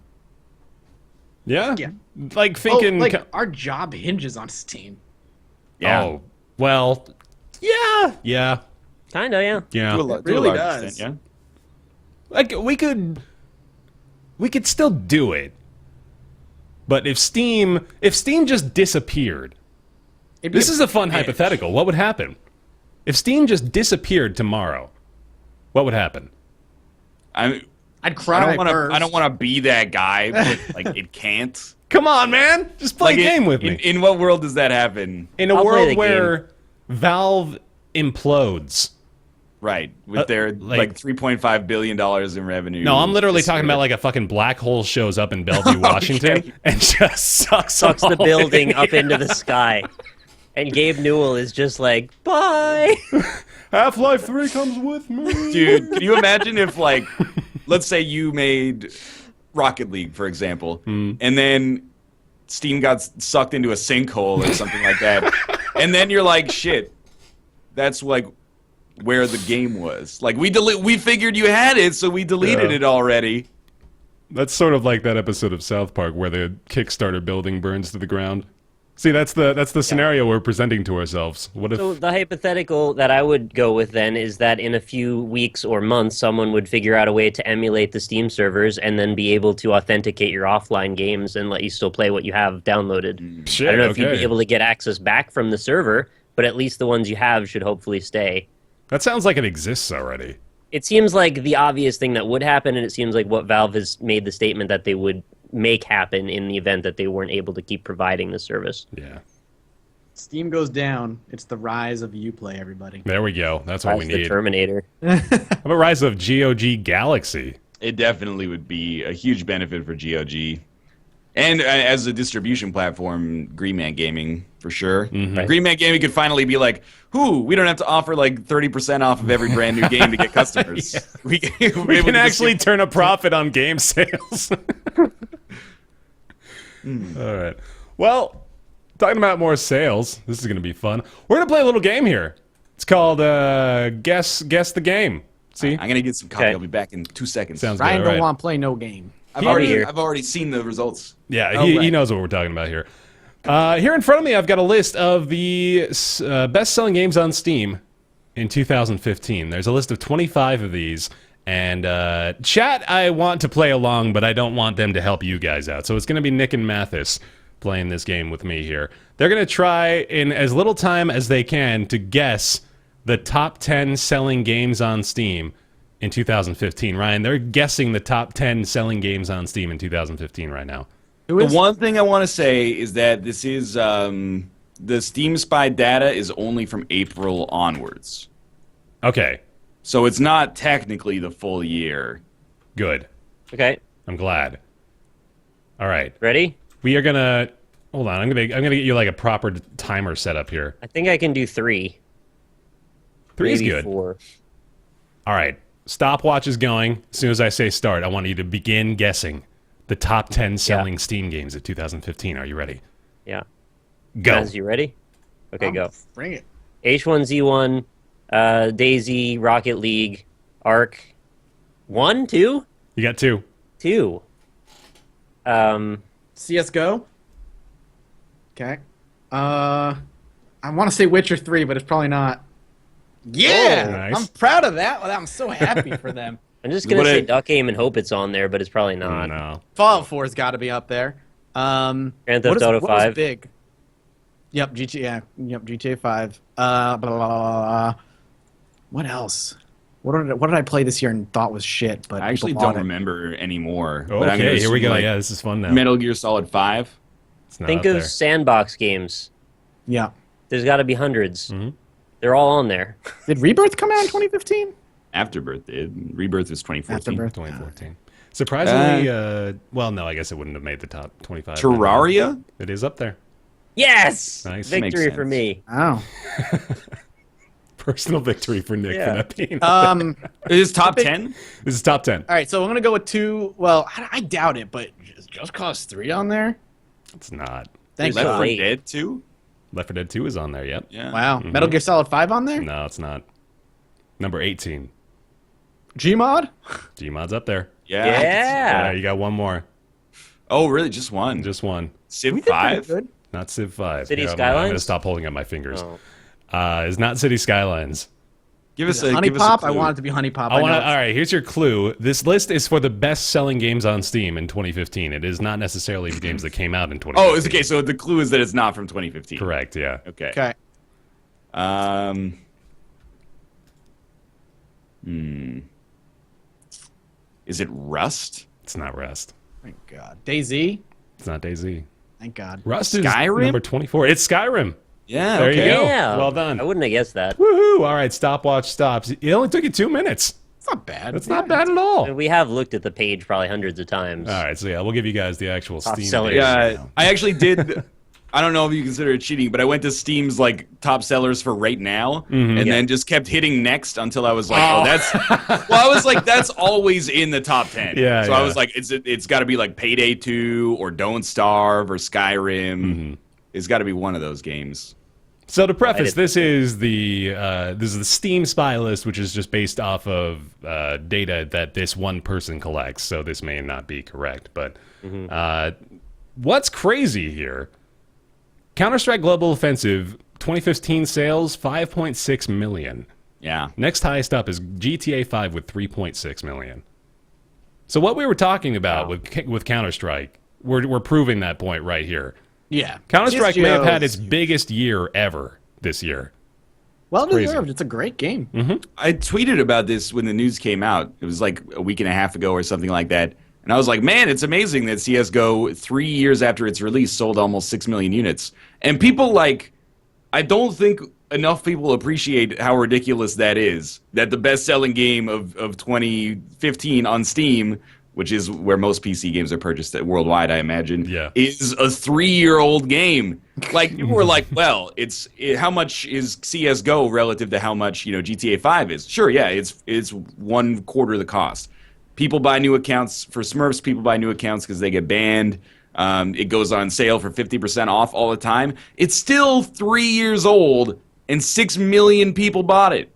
Yeah. Yeah. Like thinking. Our job hinges on Steam. Yeah. Oh, well. Yeah. Kinda, yeah. Yeah. To a really large does. extent, Like we could still do it. But if Steam just disappeared. This is a fun hypothetical. What would happen? If Steam just disappeared tomorrow, what would happen? I'd cry first. I don't want to be that guy, but like it can't. Come on, man. Just play Like a game with me. In what world does that happen? In a I'll play world the where Valve implodes. Right, with their like $3.5 billion in revenue. No, I'm literally this talking year. about like a fucking black hole shows up in Bellevue, Washington, and just sucks Sucks the all building in. up into the sky. And Gabe Newell is just like, bye! Half-Life 3 comes with me. Dude, can you imagine if, like, let's say you made Rocket League, for example, and then Steam got sucked into a sinkhole or something like that, and then you're like, shit, that's like where the game was. Like, we figured you had it, so we deleted it already. That's sort of like that episode of South Park where the Kickstarter building burns to the ground. See, that's the scenario we're presenting to ourselves. What if? So the hypothetical that I would go with then is that in a few weeks or months, someone would figure out a way to emulate the Steam servers and then be able to authenticate your offline games and let you still play what you have downloaded. Shit, I don't know if you'd be able to get access back from the server, but at least the ones you have should hopefully stay. That sounds like it exists already. It seems like the obvious thing that would happen, and it seems like what Valve has made the statement that they would make happen in the event that they weren't able to keep providing the service. Yeah. Steam goes down. It's the rise of UPlay, everybody. There we go. That's what we The need. Terminator. How about Rise of GOG Galaxy? It definitely would be a huge benefit for GOG. And as a distribution platform, Green Man Gaming for sure. Mm-hmm. Green Man Gaming could finally be like, we don't have to offer like 30% off of every brand new game to get customers. We can actually turn a profit on game sales. All right. Well, talking about more sales, this is going to be fun. We're going to play a little game here. It's called Guess the Game. See? I'm going to get some coffee. I'll be back in 2 seconds. Sounds Ryan good. don't Right. want to play no game. I've already seen the results. Yeah, he knows what we're talking about here. Here in front of me, I've got a list of the best-selling games on Steam in 2015. There's a list of 25 of these. And chat, I want to play along, but I don't want them to help you guys out. So it's going to be Nick and Mathas playing this game with me here. They're going to try in as little time as they can to guess the top 10 selling games on Steam in 2015. Ryan, they're guessing the top 10 selling games on Steam in 2015 right now. The one thing I want to say is that this is the Steam Spy data is only from April onwards. Okay. So it's not technically the full year. Good. Okay. I'm glad. All right. Ready? We are gonna hold on. I'm gonna get you like a proper timer set up here. I think I can do 3. 3 is Maybe good. 4. All right. Stopwatch is going. As soon as I say start, I want you to begin guessing the top 10 selling Steam games of 2015. Are you ready? Yeah. Go. Guys, you ready? Okay, go. Bring it. H1Z1, Daisy, Rocket League, Ark. 1, 2? You got 2. 2. CS:GO. Okay. I want to say Witcher 3, but it's probably not. Yeah, Nice. I'm proud of that. I'm so happy for them. I'm just gonna say Duck Aim and hope it's on there, but it's probably not. No. Fallout 4's got to be up there. Grand Theft Auto 5. What was big? Yep, GTA. Yep, GTA 5. Blah, blah, blah, blah. What else? What did I play this year and thought was shit? But I actually people bought don't it? remember anymore. But I'm Okay, gonna here we assume, go. like, Yeah, this is fun now. Metal Gear Solid 5. It's not Think up of there. sandbox games. Yeah. There's got to be hundreds. Mm-hmm. They're all on there. Did Rebirth come out in 2015? Afterbirth did. Rebirth was 2014. Afterbirth. 2014. Surprisingly, well, no, I guess it wouldn't have made the top 25. Terraria? It is up there. Yes! Nice. Victory Makes for sense. me. Oh. Personal victory for Nick Yeah. for that being. It is top 10? This is top 10. All right, so I'm gonna go with 2. Well, I doubt it, but Just Cause 3 on there. It's not. Thank Left God. 4 Wait. Dead 2? Left 4 Dead 2 is on there. Yep. Yeah. Wow. Metal Gear Solid 5 on there. No, it's not. Number 18. Gmod. Gmod's up there. Yeah. You got one more. Oh, really? Just one? Just one. Civ We did pretty 5? good. Not Civ 5. City I'm going to Skylines? stop holding up my fingers. Oh. It's not City Skylines. Give us Honey give us a Pop. I clue. want it to be Honey Pop. All I know right, here's your clue. This list is for the best-selling games on Steam in 2015. It is not necessarily the games that came out in 2015. Oh, it's okay. So the clue is that it's not from 2015. Correct, yeah. Okay. Okay. Is it Rust? It's not Rust. Thank God. DayZ. It's not DayZ. Thank God. Rust is Skyrim? number 24. It's Skyrim. Yeah. There okay. you go. Yeah. Well done. I wouldn't have guessed that. Woohoo! All right, stopwatch stops. It only took you 2 minutes. It's not bad. That's not bad at all. We have looked at the page probably hundreds of times. All right, so yeah, we'll give you guys the actual Top Steam. sellers. data. Yeah, I actually did. I don't know if you consider it cheating, but I went to Steam's like top sellers for right now, and then just kept hitting next until I was like, oh, that's. Well, I was like, that's always in the top 10. Yeah, So I yeah. was like, it's got to be like Payday 2 or Don't Starve or Skyrim. It's got to be one of those games. So to preface, this is the Steam Spy list, which is just based off of data that this one person collects. So this may not be correct, but what's crazy here? Counter-Strike Global Offensive 2015 sales 5.6 million. Yeah. Next highest up is GTA 5 with 3.6 million. So what we were talking about with Counter-Strike, we're proving that point right here. Yeah. Counter-Strike may have had CS:GO its biggest year ever this year. Well crazy. deserved. It's a great game. I tweeted about this when the news came out. It was like a week and a half ago or something like that. And I was like, man, it's amazing that CSGO, 3 years after its release, sold almost 6 million units. And people, like, I don't think enough people appreciate how ridiculous that is. That the best-selling game of 2015 on Steam which is where most PC games are purchased worldwide, I imagine, Yeah. is a 3-year-old game. Like, people were like, well, how much is CSGO relative to how much, GTA 5 is? Sure, yeah, it's 1/4 the cost. People buy new accounts for Smurfs. People buy new accounts because they get banned. It goes on sale for 50% off all the time. It's still 3 years old, and 6 million people bought it.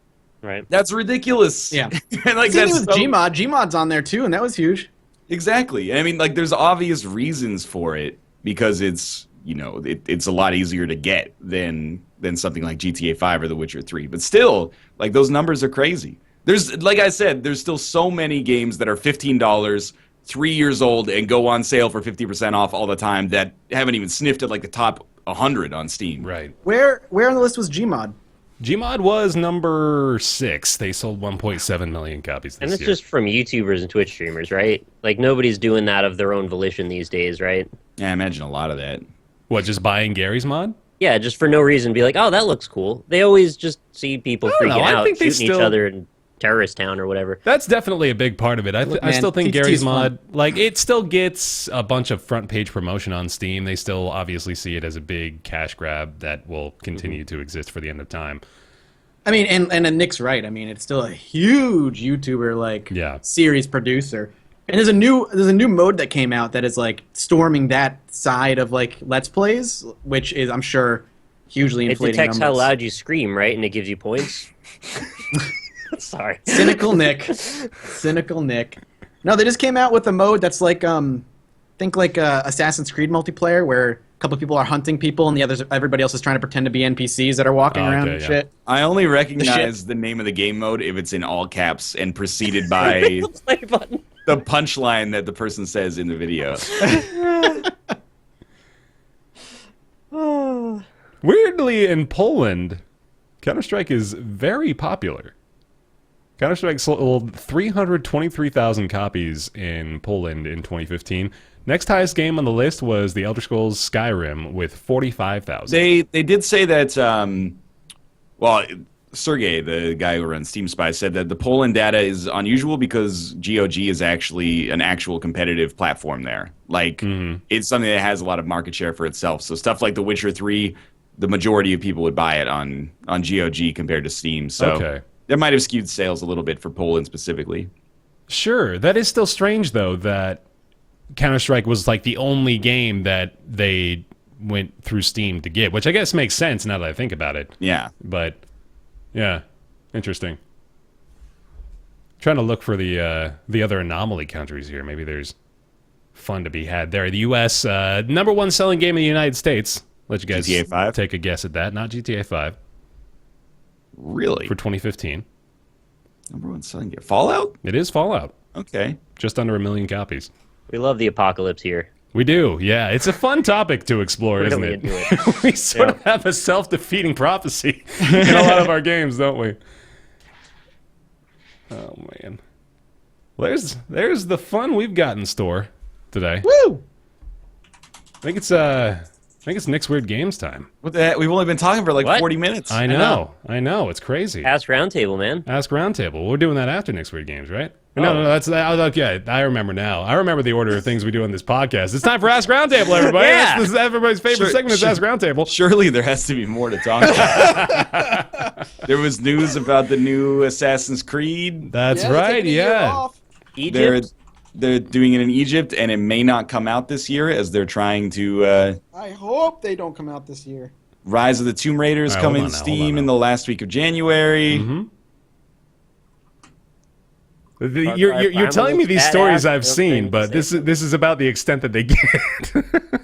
Right. That's ridiculous. Yeah. And like Same that's with Gmod. Gmod's on there too, and that was huge. Exactly. I mean, like, there's obvious reasons for it because it's it's a lot easier to get than something like GTA 5 or The Witcher 3. But still, like, those numbers are crazy. There's, like I said, there's still so many games that are $15, 3 years old, and go on sale for 50% off all the time that haven't even sniffed at like the top 100 on Steam. Right. Where on the list was Gmod? Gmod was number 6. They sold 1.7 million copies this And it's year. just from YouTubers and Twitch streamers, right? Like, nobody's doing that of their own volition these days, right? Yeah, I imagine a lot of that. What, just buying Gary's mod? Yeah, just for no reason, be like, oh, that looks cool. They always just see people I don't freaking know. I out, think they shooting each still- other in Terrorist Town or whatever. That's definitely a big part of it. I man, still think TTT Gary's is mod, like, it still gets a bunch of front page promotion on Steam. They still obviously see it as a big cash grab that will continue to exist for the end of time. I mean, and Nick's right. I mean, it's still a huge YouTuber Yeah. series producer. And there's a new mode that came out that is like storming that side of like Let's Plays, which is, I'm sure, hugely It inflating detects how numbers. loud you scream, right? And it gives you points. Sorry. Cynical Nick. Cynical Nick. No, they just came out with a mode that's like think like Assassin's Creed multiplayer where a couple people are hunting people and everybody else is trying to pretend to be NPCs that are walking Oh, around okay, and yeah. shit. I only recognize the name of the game mode if it's in all caps and preceded by Play button. the punchline that the person says in the video. Weirdly, in Poland, Counter-Strike is very popular. Counter-Strike sold 323,000 copies in Poland in 2015. Next highest game on the list was The Elder Scrolls Skyrim with 45,000. They did say that, Sergey, the guy who runs Steam Spy, said that the Poland data is unusual because GOG is actually an actual competitive platform there. Like, it's something that has a lot of market share for itself. So stuff like The Witcher 3, the majority of people would buy it on GOG compared to Steam. So Okay. that might have skewed sales a little bit for Poland specifically. Sure. That is still strange, though, that Counter-Strike was like the only game that they went through Steam to get, which I guess makes sense now that I think about it. Yeah. But, yeah, interesting. Trying to look for the other anomaly countries here. Maybe there's fun to be had there. The U.S., number one selling game in the United States. Let you guys GTA 5? take a guess at that. Not GTA 5 Really? for 2015. Number one selling game. Fallout? It is Fallout. Okay. Just under 1 million copies. We love the apocalypse here. We do, yeah. It's a fun topic to explore, isn't Really it? into it. We sort of have a self-defeating prophecy in a lot of our games, don't we? Oh, man. There's the fun we've got in store today. Woo! I think it's Nick's Weird Games time. What the heck? We've only been talking for like What? 40 minutes. I know. It's crazy. Ask Roundtable, man. Ask Roundtable. We're doing that after Nick's Weird Games, right? No, that's okay. I remember now. I remember the order of things we do on this podcast. It's time for Ask Roundtable, everybody. Yeah. This is everybody's favorite Sure, segment is sure. Ask Roundtable. Surely there has to be more to talk about. There was news about the new Assassin's Creed. That's Yeah, they're right, taking a year yeah. off. Egypt? They're doing it in Egypt, and it may not come out this year as they're trying to. I hope they don't come out this year. Rise of the Tomb Raider is All right, coming hold to on now, hold Steam on in now. the last week of January. You're telling me these Badass, stories I've no seen, thing but to this say. is about the extent that they get.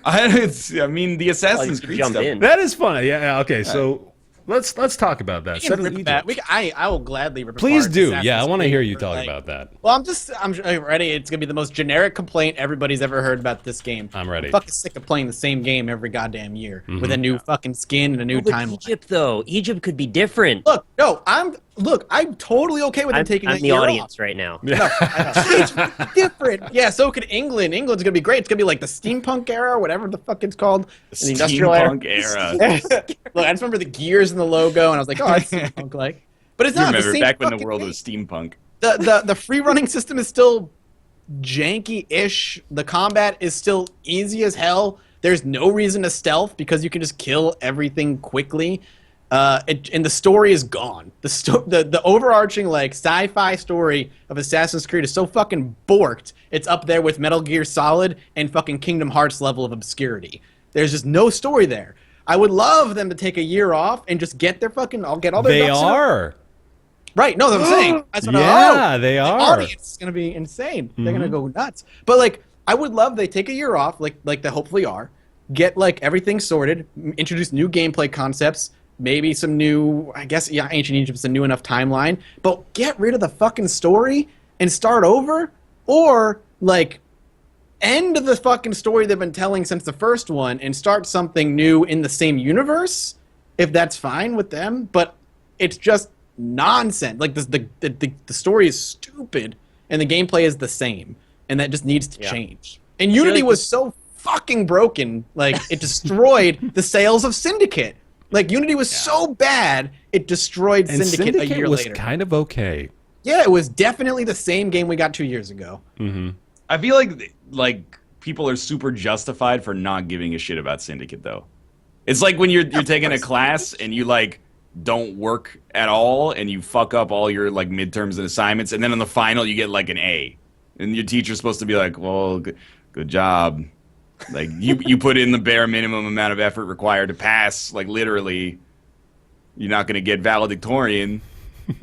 I mean, the Assassin's could Creed jump stuff. in. That is fun. Yeah. Okay. So let's talk about that. We can Settle rip Egypt. that. I will gladly rip Please apart do. Assassin's Yeah, I want to Creed hear you for, talk like- about that. Well, I'm ready. It's gonna be the most generic complaint everybody's ever heard about this game. I'm ready. fucking sick of playing the same game every goddamn year with a new fucking skin and a new But timeline. Egypt, though. Egypt could be different. I'm totally okay with them taking I'm that the year audience right now. It's different. Yeah, so could England. England's gonna be great. It's gonna be like the steampunk era, or whatever the fuck it's called. The industrial steampunk era. Look, I just remember the gears in the logo, and I was like, oh, that's steampunk like. But it's You not the remember same back when the fucking world thing. was steampunk. The free running system is still janky-ish. The combat is still easy as hell. There's no reason to stealth because you can just kill everything quickly. And the story is gone. The overarching like sci-fi story of Assassin's Creed is so fucking borked. It's up there with Metal Gear Solid and fucking Kingdom Hearts level of obscurity. There's just no story there. I would love them to take a year off and just get their fucking. I'll get all their. They are. Right. No, that's what I'm saying. That's what Yeah, they are. The audience is gonna be insane. They're gonna go nuts. But like, I would love they take a year off, like they hopefully are. Get like everything sorted. Introduce new gameplay concepts. Maybe some new, I guess, yeah, Ancient Egypt's a new enough timeline. But get rid of the fucking story and start over, or like end the fucking story they've been telling since the first one and start something new in the same universe, if that's fine with them. But it's just nonsense. Like the story is stupid and the gameplay is the same, and that just needs to change. And Unity was so fucking broken, like it destroyed the sales of Syndicate. Like Unity was so bad, it destroyed Syndicate a year later. Was kind of okay. Yeah, it was definitely the same game we got 2 years ago. I feel like people are super justified for not giving a shit about Syndicate though. It's like when you're taking a class and you like don't work at all and you fuck up all your like midterms and assignments, and then on the final you get like an A, and your teacher's supposed to be like, well, good job. Like you put in the bare minimum amount of effort required to pass. Like literally, you're not going to get valedictorian. I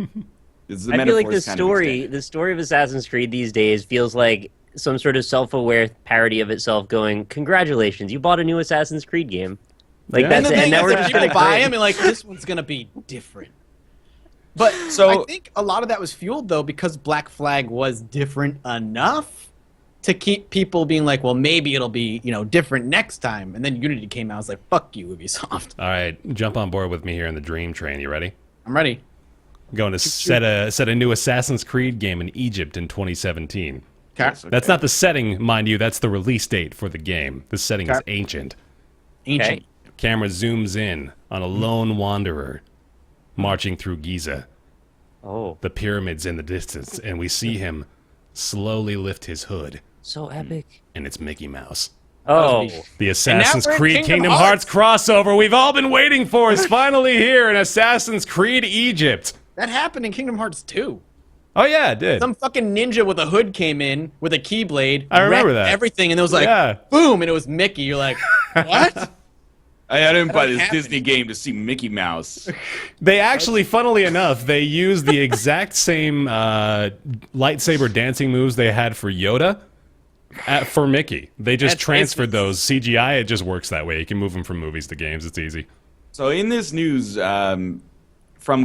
feel like the story of Assassin's Creed these days feels like some sort of self-aware parody of itself. Going, congratulations, you bought a new Assassin's Creed game. Like that's it. And now we're just gonna buy them and like this one's gonna be different. But I think a lot of that was fueled though because Black Flag was different enough to keep people being like, well, maybe it'll be, different next time. And then Unity came out. I was like, fuck you, Ubisoft. All right, jump on board with me here in the Dream Train. You ready? I'm ready. I'm going to set a new Assassin's Creed game in Egypt in 2017. Okay. That's not the setting, mind you. That's the release date for the game. The setting is ancient. Ancient. Camera zooms in on a lone wanderer marching through Giza. Oh. The pyramids in the distance, and we see him slowly lift his hood. So epic. And it's Mickey Mouse. Oh. The Assassin's Creed Kingdom Hearts crossover we've all been waiting for is finally here in Assassin's Creed Egypt. That happened in Kingdom Hearts 2. Oh, yeah, it did. Some fucking ninja with a hood came in with a keyblade. I remember that. Everything, and it was like, boom, and it was Mickey. You're like, what? I didn't buy this Disney game to see Mickey Mouse. They actually, funnily enough, they used the exact same lightsaber dancing moves they had for Yoda for Mickey. They just transferred those. CGI, it just works that way. You can move them from movies to games. It's easy. So in this news from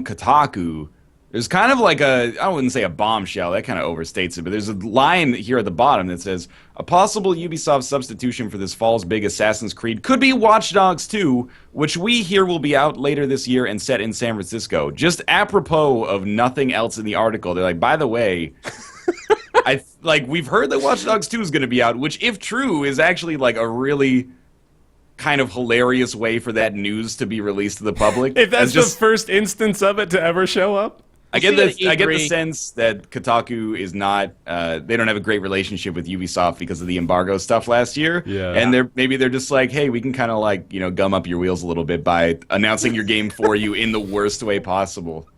Kotaku, there's kind of like I wouldn't say a bombshell, that kind of overstates it, but there's a line here at the bottom that says, a possible Ubisoft substitution for this fall's big Assassin's Creed could be Watch Dogs 2, which we hear will be out later this year and set in San Francisco. Just apropos of nothing else in the article, they're like, by the way, we've heard that Watch Dogs 2 is going to be out, which if true is actually like a really kind of hilarious way for that news to be released to the public. If that's just the first instance of it to ever show up. I get the sense that Kotaku is not. They don't have a great relationship with Ubisoft because of the embargo stuff last year. Yeah. And maybe they're just like, hey, we can kind of like gum up your wheels a little bit by announcing your game for you in the worst way possible.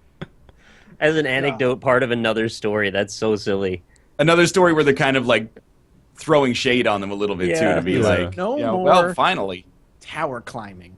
As an anecdote, part of another story, that's so silly. Another story where they're kind of like throwing shade on them a little bit too, to be like, no more well, finally, tower climbing.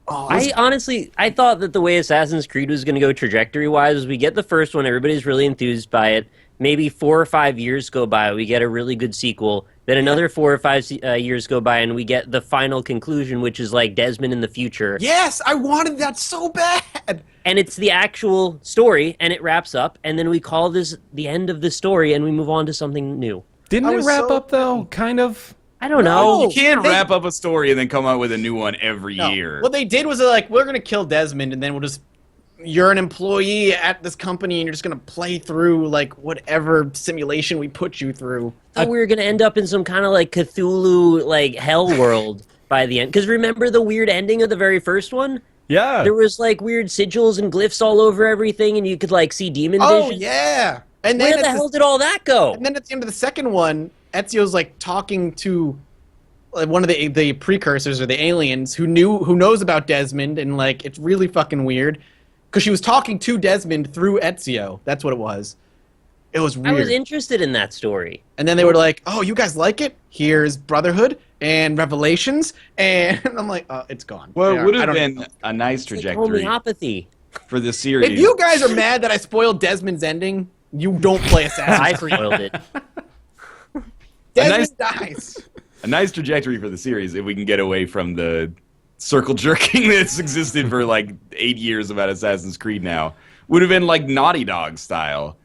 I thought that the way Assassin's Creed was going to go trajectory-wise was we get the first one, everybody's really enthused by it. Maybe 4 or 5 years go by, we get a really good sequel. Then another 4 or 5 years go by, and we get the final conclusion, which is like Desmond in the future. Yes, I wanted that so bad. And it's the actual story, and it wraps up, and then we call this the end of the story, and we move on to something new. Didn't it wrap up, though? Kind of? I don't know. You can't wrap up a story and then come out with a new one every year. What they did was like, we're going to kill Desmond, and then we'll just... You're an employee at this company, and you're just going to play through, like, whatever simulation we put you through. I thought we were going to end up in some kind of, like, Cthulhu, like, hell world by the end. Because remember the weird ending of the very first one? Yeah. There was, like, weird sigils and glyphs all over everything, and you could, like, see demon vision. Oh, yeah. And Where then the hell did all that go? And then at the end of the second one, Ezio's like talking to one of the precursors or the aliens who knows about Desmond, and like it's really fucking weird because she was talking to Desmond through Ezio. That's what it was. It was weird. I was interested in that story. And then they were like, "Oh, you guys like it? Here's Brotherhood and Revelations," and I'm like, "Oh, it's gone." Well, Yeah, it would I have don't been know. a nice It's like trajectory homeopathy. for the series. If you guys are mad that I spoiled Desmond's ending, you don't play I Assassin's Creed. spoiled it. Desmond dies. A nice trajectory for the series if we can get away from the circle jerking that's existed for like 8 years about Assassin's Creed now. Would have been like Naughty Dog style.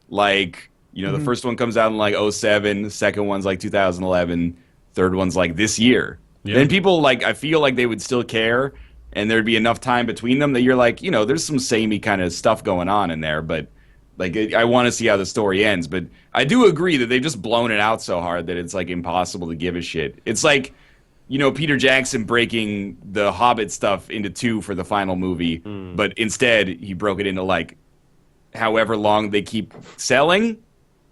Like, you know, the first one comes out in like 2007, the second one's like 2011, third one's like this year. Yeah. Then people like, I feel like they would still care and there'd be enough time between them that you're like, you know, there's some samey kind of stuff going on in there, but like, I want to see how the story ends. But I do agree that they've just blown it out so hard that it's like impossible to give a shit. It's like, you know, Peter Jackson breaking the Hobbit stuff into 2 for the final movie, but instead he broke it into like however long they keep selling.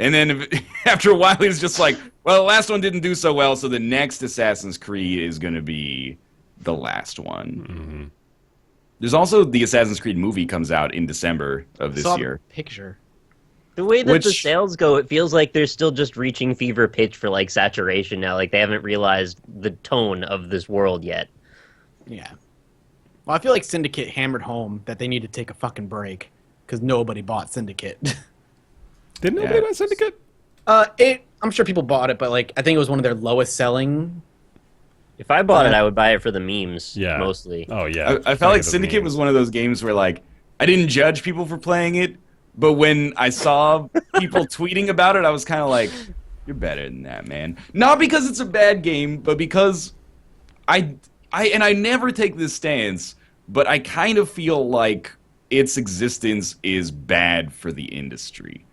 And then after a while he's just like, well, the last one didn't do so well, so the next Assassin's Creed is going to be the last one. There's also the Assassin's Creed movie comes out in December of this Saw year. the picture. The way that the Which- sales go, it feels like they're still just reaching fever pitch for like saturation now. Like they haven't realized the tone of this world yet. Yeah. Well, I feel like Syndicate hammered home that they need to take a fucking break because nobody bought Syndicate. Did nobody Yeah. buy Syndicate? I'm sure people bought it, but like I think it was one of their lowest selling. If I bought it, I would buy it for the memes, Yeah. mostly. Oh, yeah. I felt like Syndicate was one of those games where like I didn't judge people for playing it, but when I saw people tweeting about it, I was kind of like, "You're better than that, man." Not because it's a bad game, but because I never take this stance, but I kind of feel like its existence is bad for the industry,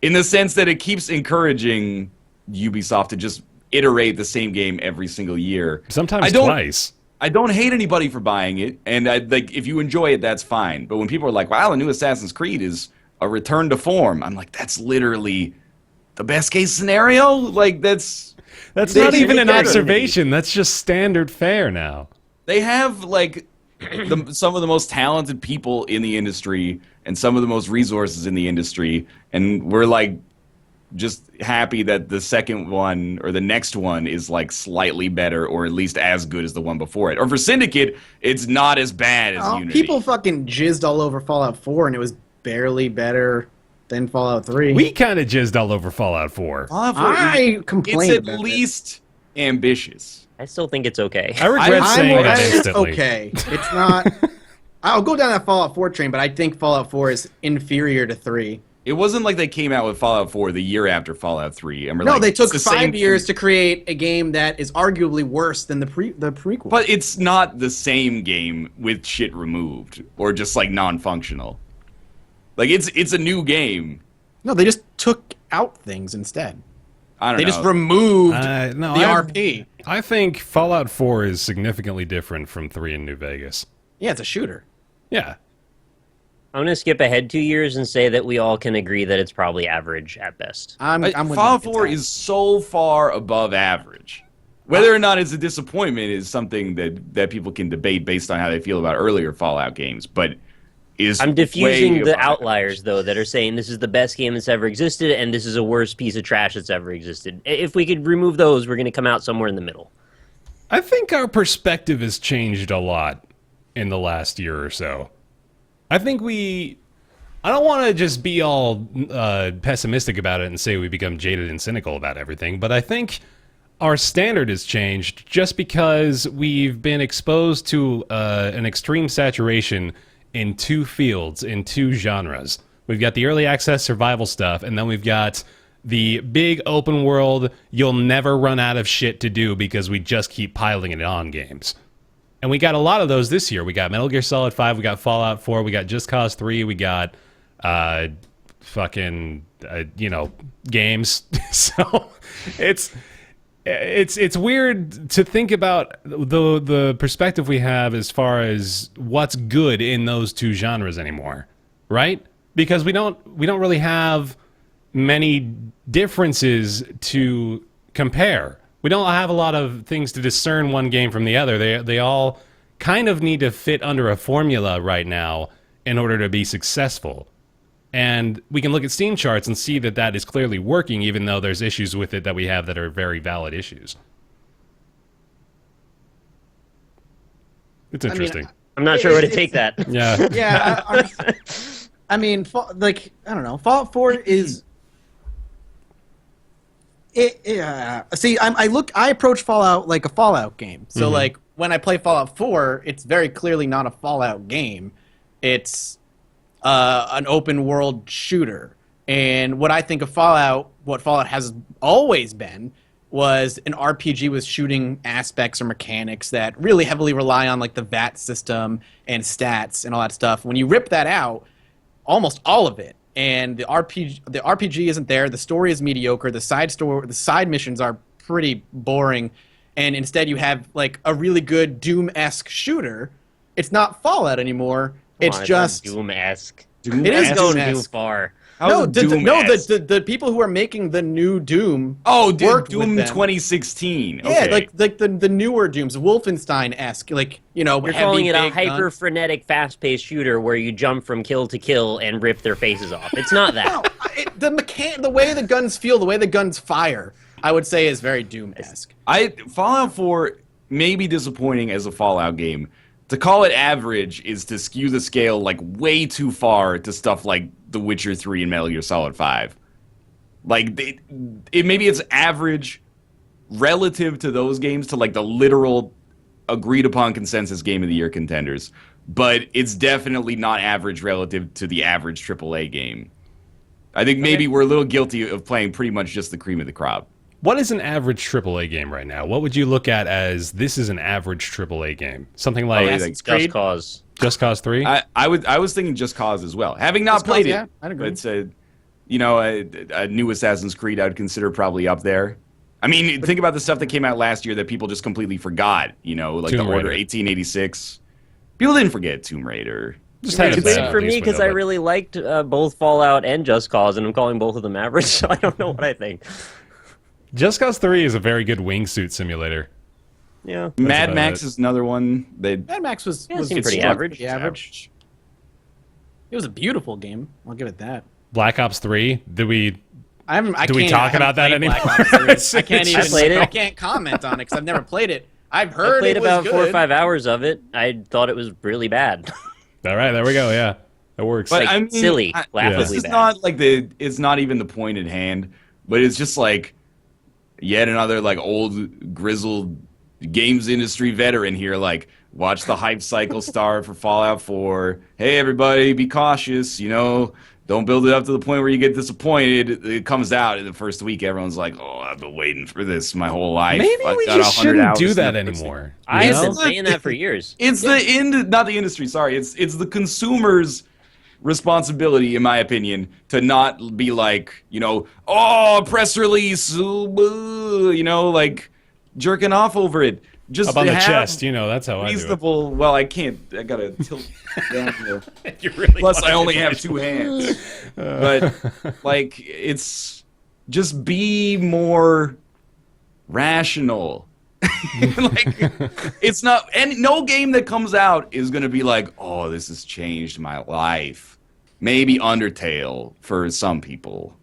in the sense that it keeps encouraging Ubisoft to just iterate the same game every single year. Sometimes I don't- twice. I don't hate anybody for buying it, and like if you enjoy it, that's fine. But when people are like, "Wow, the new Assassin's Creed is a return to form," I'm like, "That's literally the best case scenario." Like that's That's They not should even be an better. observation. That's just standard fare now. they have like some of the most talented people in the industry and some of the most resources in the industry, and we're like just happy that the second one or the next one is like slightly better or at least as good as the one before it. Or for Syndicate, it's not as bad as Unity. People fucking jizzed all over Fallout 4, and it was barely better than Fallout 3. We kind of jizzed all over Fallout 4. Fallout 4 I complained it's at about it. least ambitious. I still think it's okay. I regret saying that it's instantly. okay. It's not. I'll go down that Fallout 4 train, but I think Fallout 4 is inferior to 3. It wasn't like they came out with Fallout 4 the year after Fallout 3. And we're No, like, they took it's the 5 same years thing. to create a game that is arguably worse than the prequel. But it's not the same game with shit removed or just like non-functional. Like it's a new game. no, they just took out things instead. I don't They know. just removed No, the I- RP. I think Fallout 4 is significantly different from 3 in New Vegas. Yeah, it's a shooter. Yeah. I'm going to skip ahead 2 years and say that we all can agree that it's probably average at best. I'm with Fallout you. 4 is so far above average. Whether or not it's a disappointment is something that people can debate based on how they feel about earlier Fallout games, but is I'm way diffusing the above outliers, average. though, that are saying this is the best game that's ever existed and this is a worse piece of trash that's ever existed. If we could remove those, we're going to come out somewhere in the middle. I think our perspective has changed a lot in the last year or so. I think I don't want to just be all pessimistic about it and say we become jaded and cynical about everything, but I think our standard has changed just because we've been exposed to an extreme saturation in 2 fields, in 2 genres. We've got the early access survival stuff, and then we've got the big open world, you'll never run out of shit to do because we just keep piling it on games. And we got a lot of those this year. We got Metal Gear Solid 5, we got Fallout 4, we got Just Cause 3, we got games. So it's weird to think about the perspective we have as far as what's good in those 2 genres anymore, right? Because we don't really have many differences to compare. We don't have a lot of things to discern one game from the other. They all kind of need to fit under a formula right now in order to be successful. And we can look at Steam charts and see that that is clearly working, even though there's issues with it that we have that are very valid issues. It's interesting. I'm not sure where to take that. Yeah. Yeah. I mean, like, I don't know. Fallout 4 is. See, I approach Fallout like a Fallout game. So, like, when I play Fallout 4, it's very clearly not a Fallout game. It's an open world shooter. And what I think of Fallout, what Fallout has always been, was an RPG with shooting aspects or mechanics that really heavily rely on like the VAT system and stats and all that stuff. When you rip that out, almost all of it, and the RPG isn't there, the story is mediocre, the side missions are pretty boring, and instead you have like a really good Doom-esque shooter. It's not Fallout anymore. It's just Doom-esque. It is Going too Doom-esque. far. The people who are making the new Doom. Oh, dude, worked Doom with them. 2016. Yeah, Okay. like the newer Dooms, Wolfenstein-esque, like, you know, You're heavy, calling it a big guns. hyper-frenetic, fast-paced shooter where you jump from kill to kill and rip their faces off. It's not that. No, the way the guns feel, the way the guns fire, I would say is very Doom-esque. Fallout 4 may be disappointing as a Fallout game. To call it average is to skew the scale like way too far to stuff like The Witcher 3 and Metal Gear Solid 5. Like, maybe it's average relative to those games, to like the literal agreed upon consensus game of the year contenders, but it's definitely not average relative to the average AAA game. I think maybe we're a little guilty of playing pretty much just the cream of the crop. What is an average AAA game right now? What would you look at as this is an average AAA game? Something like Just Cause. Just Cause 3? I was thinking Just Cause as well. Having not Just played Cause, it, yeah, I'd agree. but it's a new Assassin's Creed I would consider probably up there. I mean, think about the stuff that came out last year that people just completely forgot. You know, like Tomb the Order Raider. 1886. People didn't forget Tomb Raider. Just had a It's bad weird for me release because window, I but- really liked both Fallout and Just Cause, and I'm calling both of them average, so I don't know what I think. Just Cause 3 is a very good wingsuit simulator. Yeah. Mad about Max it. is another one. Mad Max was seemed pretty it's average. pretty average. It was a beautiful game. I'll give it that. Black Ops 3, Do we talk about that anymore? I can't even. I played it. I can't comment on it because I've never played it. I've I heard played it was about good. 4 or 5 hours of it. I thought it was really bad. All right, there we go. Yeah, that works. But Like, I mean, silly, laughably this is bad. not like it's not even the point at hand, but it's just like yet another like old grizzled games industry veteran here. Like, watch the hype cycle start for Fallout 4. Hey, everybody, be cautious. You know, don't build it up to the point where you get disappointed. It comes out in the first week. Everyone's like, "Oh, I've been waiting for this my whole life." Maybe I've we got just 100 shouldn't hours do in that the first anymore. I you have know? been saying that for years. It's not the industry. Sorry, it's the consumer's responsibility, in my opinion, to not be like, you know, oh, press release, you know, like jerking off over it. Just Up on the have chest, you know, that's how I do reasonable. Well, I can't. I gotta tilt down here. it. You really Plus, wanna I only do have it. 2 hands. But like, it's just be more rational. Like, it's not, and no game that comes out is gonna be like, oh, this has changed my life. Maybe Undertale for some people.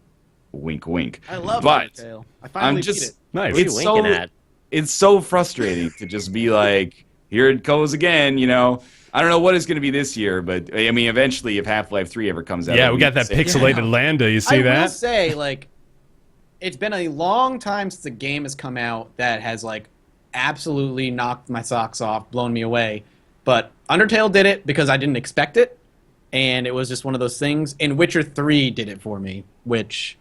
Wink, wink. I love but Undertale. I finally I'm beat just it. Nice. What are you it's winking so at? it's so frustrating to just be like, here it goes again, you know. I don't know what it's going to be this year, but I mean, eventually, if Half-Life 3 ever comes out, Yeah, it'll we be got that the same. pixelated Lambda. You see I will that? say, like, it's been a long time since a game has come out that has like absolutely knocked my socks off, blown me away. But Undertale did it because I didn't expect it, and it was just one of those things. And Witcher 3 did it for me, which,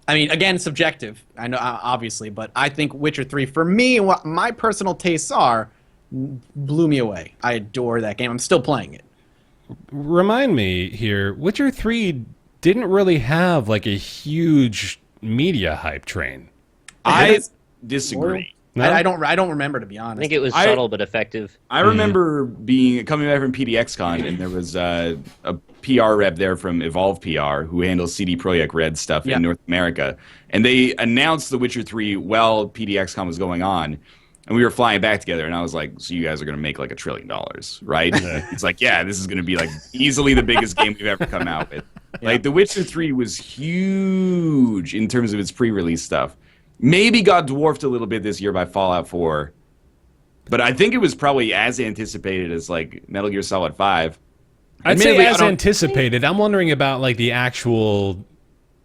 I mean, again, subjective, I know, obviously, but I think Witcher 3, for me, and what my personal tastes are, blew me away. I adore that game. I'm still playing it. Remind me here, Witcher 3 didn't really have like a huge media hype train. I disagree. No? I don't remember, to be honest. I think it was subtle but effective. I remember coming back from PDXCon, and there was a PR rep there from Evolve PR who handles CD Projekt Red stuff in North America, and they announced The Witcher 3 while PDXCon was going on, and we were flying back together, and I was like, "So you guys are going to make like $1 trillion, right?" It's like, "Yeah, this is going to be like easily the biggest game we've ever come out with." Like The Witcher 3 was huge in terms of its pre-release stuff. Maybe got dwarfed a little bit this year by Fallout 4. But I think it was probably as anticipated as like Metal Gear Solid 5. I'd say as anticipated. I'm wondering about like the actual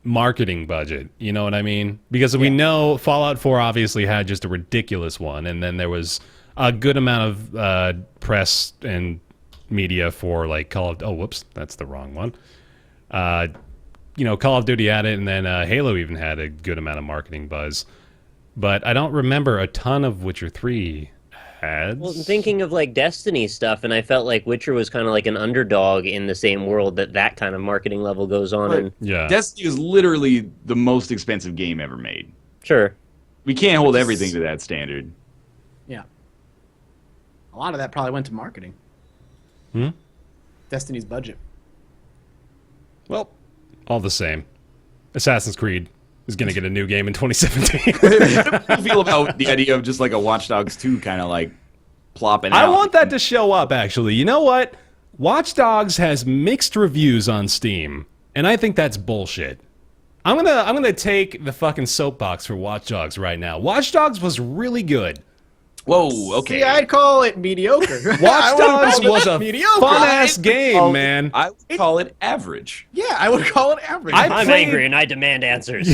marketing budget. You know what I mean? Because we know Fallout 4 obviously had just a ridiculous one, and then there was a good amount of press and media for like Call of... Oh, whoops, that's the wrong one. Call of Duty had it, and then Halo even had a good amount of marketing buzz. But I don't remember a ton of Witcher 3 ads. Well, I'm thinking of like Destiny stuff, and I felt like Witcher was kind of like an underdog in the same world that kind of marketing level goes on. And Destiny is literally the most expensive game ever made. Sure. We can't hold everything to that standard. Yeah. A lot of that probably went to marketing. Destiny's budget. Well, all the same. Assassin's Creed is going to get a new game in 2017. How do you feel about the idea of just like a Watch Dogs 2 kind of like plopping out? I want that to show up, actually. You know what? Watch Dogs has mixed reviews on Steam, and I think that's bullshit. I'm gonna take the fucking soapbox for Watch Dogs right now. Watch Dogs was really good. Whoa, okay. See, I'd call it mediocre. Watch Dogs was a fun-ass game, man. I would call it average. Yeah, I would call it average. I'm angry and I demand answers.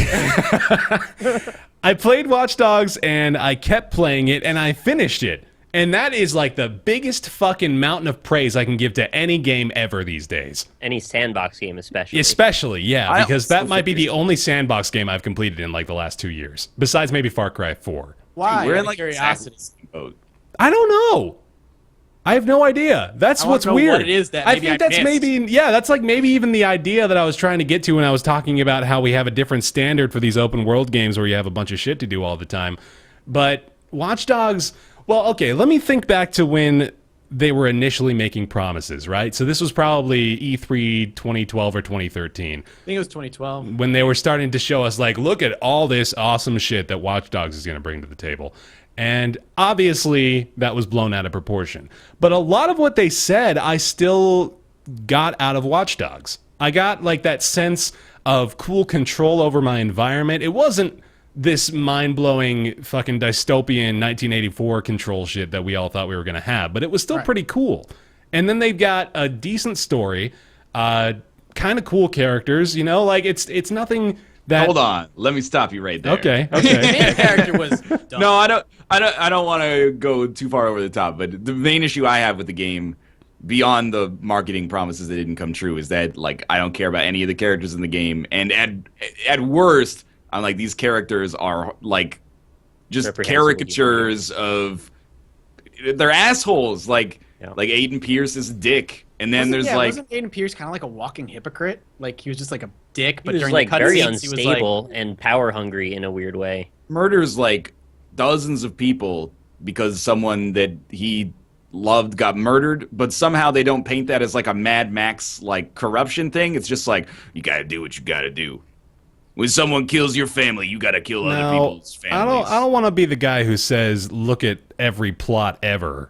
I played Watch Dogs, and I kept playing it, and I finished it. And that is like the biggest fucking mountain of praise I can give to any game ever these days. Any sandbox game, especially. Especially, yeah, because that might be the only sandbox game I've completed in like the last 2 years, besides maybe Far Cry 4. Why? We're in like curiosity. I don't know. I have no idea. That's what's weird. What it is that I think that's that's like maybe even the idea that I was trying to get to when I was talking about how we have a different standard for these open world games where you have a bunch of shit to do all the time. But Watch Dogs, well, okay, let me think back to when they were initially making promises, right? So this was probably E3 2012 or 2013. I think it was 2012. When they were starting to show us, like, look at all this awesome shit that Watch Dogs is going to bring to the table. And obviously, that was blown out of proportion. But a lot of what they said, I still got out of Watch Dogs. I got, like, that sense of cool control over my environment. It wasn't this mind-blowing fucking dystopian 1984 control shit that we all thought we were going to have. But it was still pretty cool. And then they've got a decent story, kind of cool characters, you know? Like, it's nothing... Hold on, let me stop you right there. Okay. The main character was dumb. No, I don't want to go too far over the top, but the main issue I have with the game, beyond the marketing promises that didn't come true, is that like I don't care about any of the characters in the game, and at worst, I'm like, these characters are like just caricatures of they're assholes. Like Aiden Pierce is a dick. And then wasn't Aiden Pierce kind of like a walking hypocrite? Like he was just like a dick, but he was during like the very cutscenes, he was unstable and power hungry in a weird way. Murders like dozens of people because someone that he loved got murdered, but somehow they don't paint that as like a Mad Max like corruption thing. It's just like you got to do what you got to do. When someone kills your family, you got to kill other people's families. I don't want to be the guy who says, "Look at every plot ever."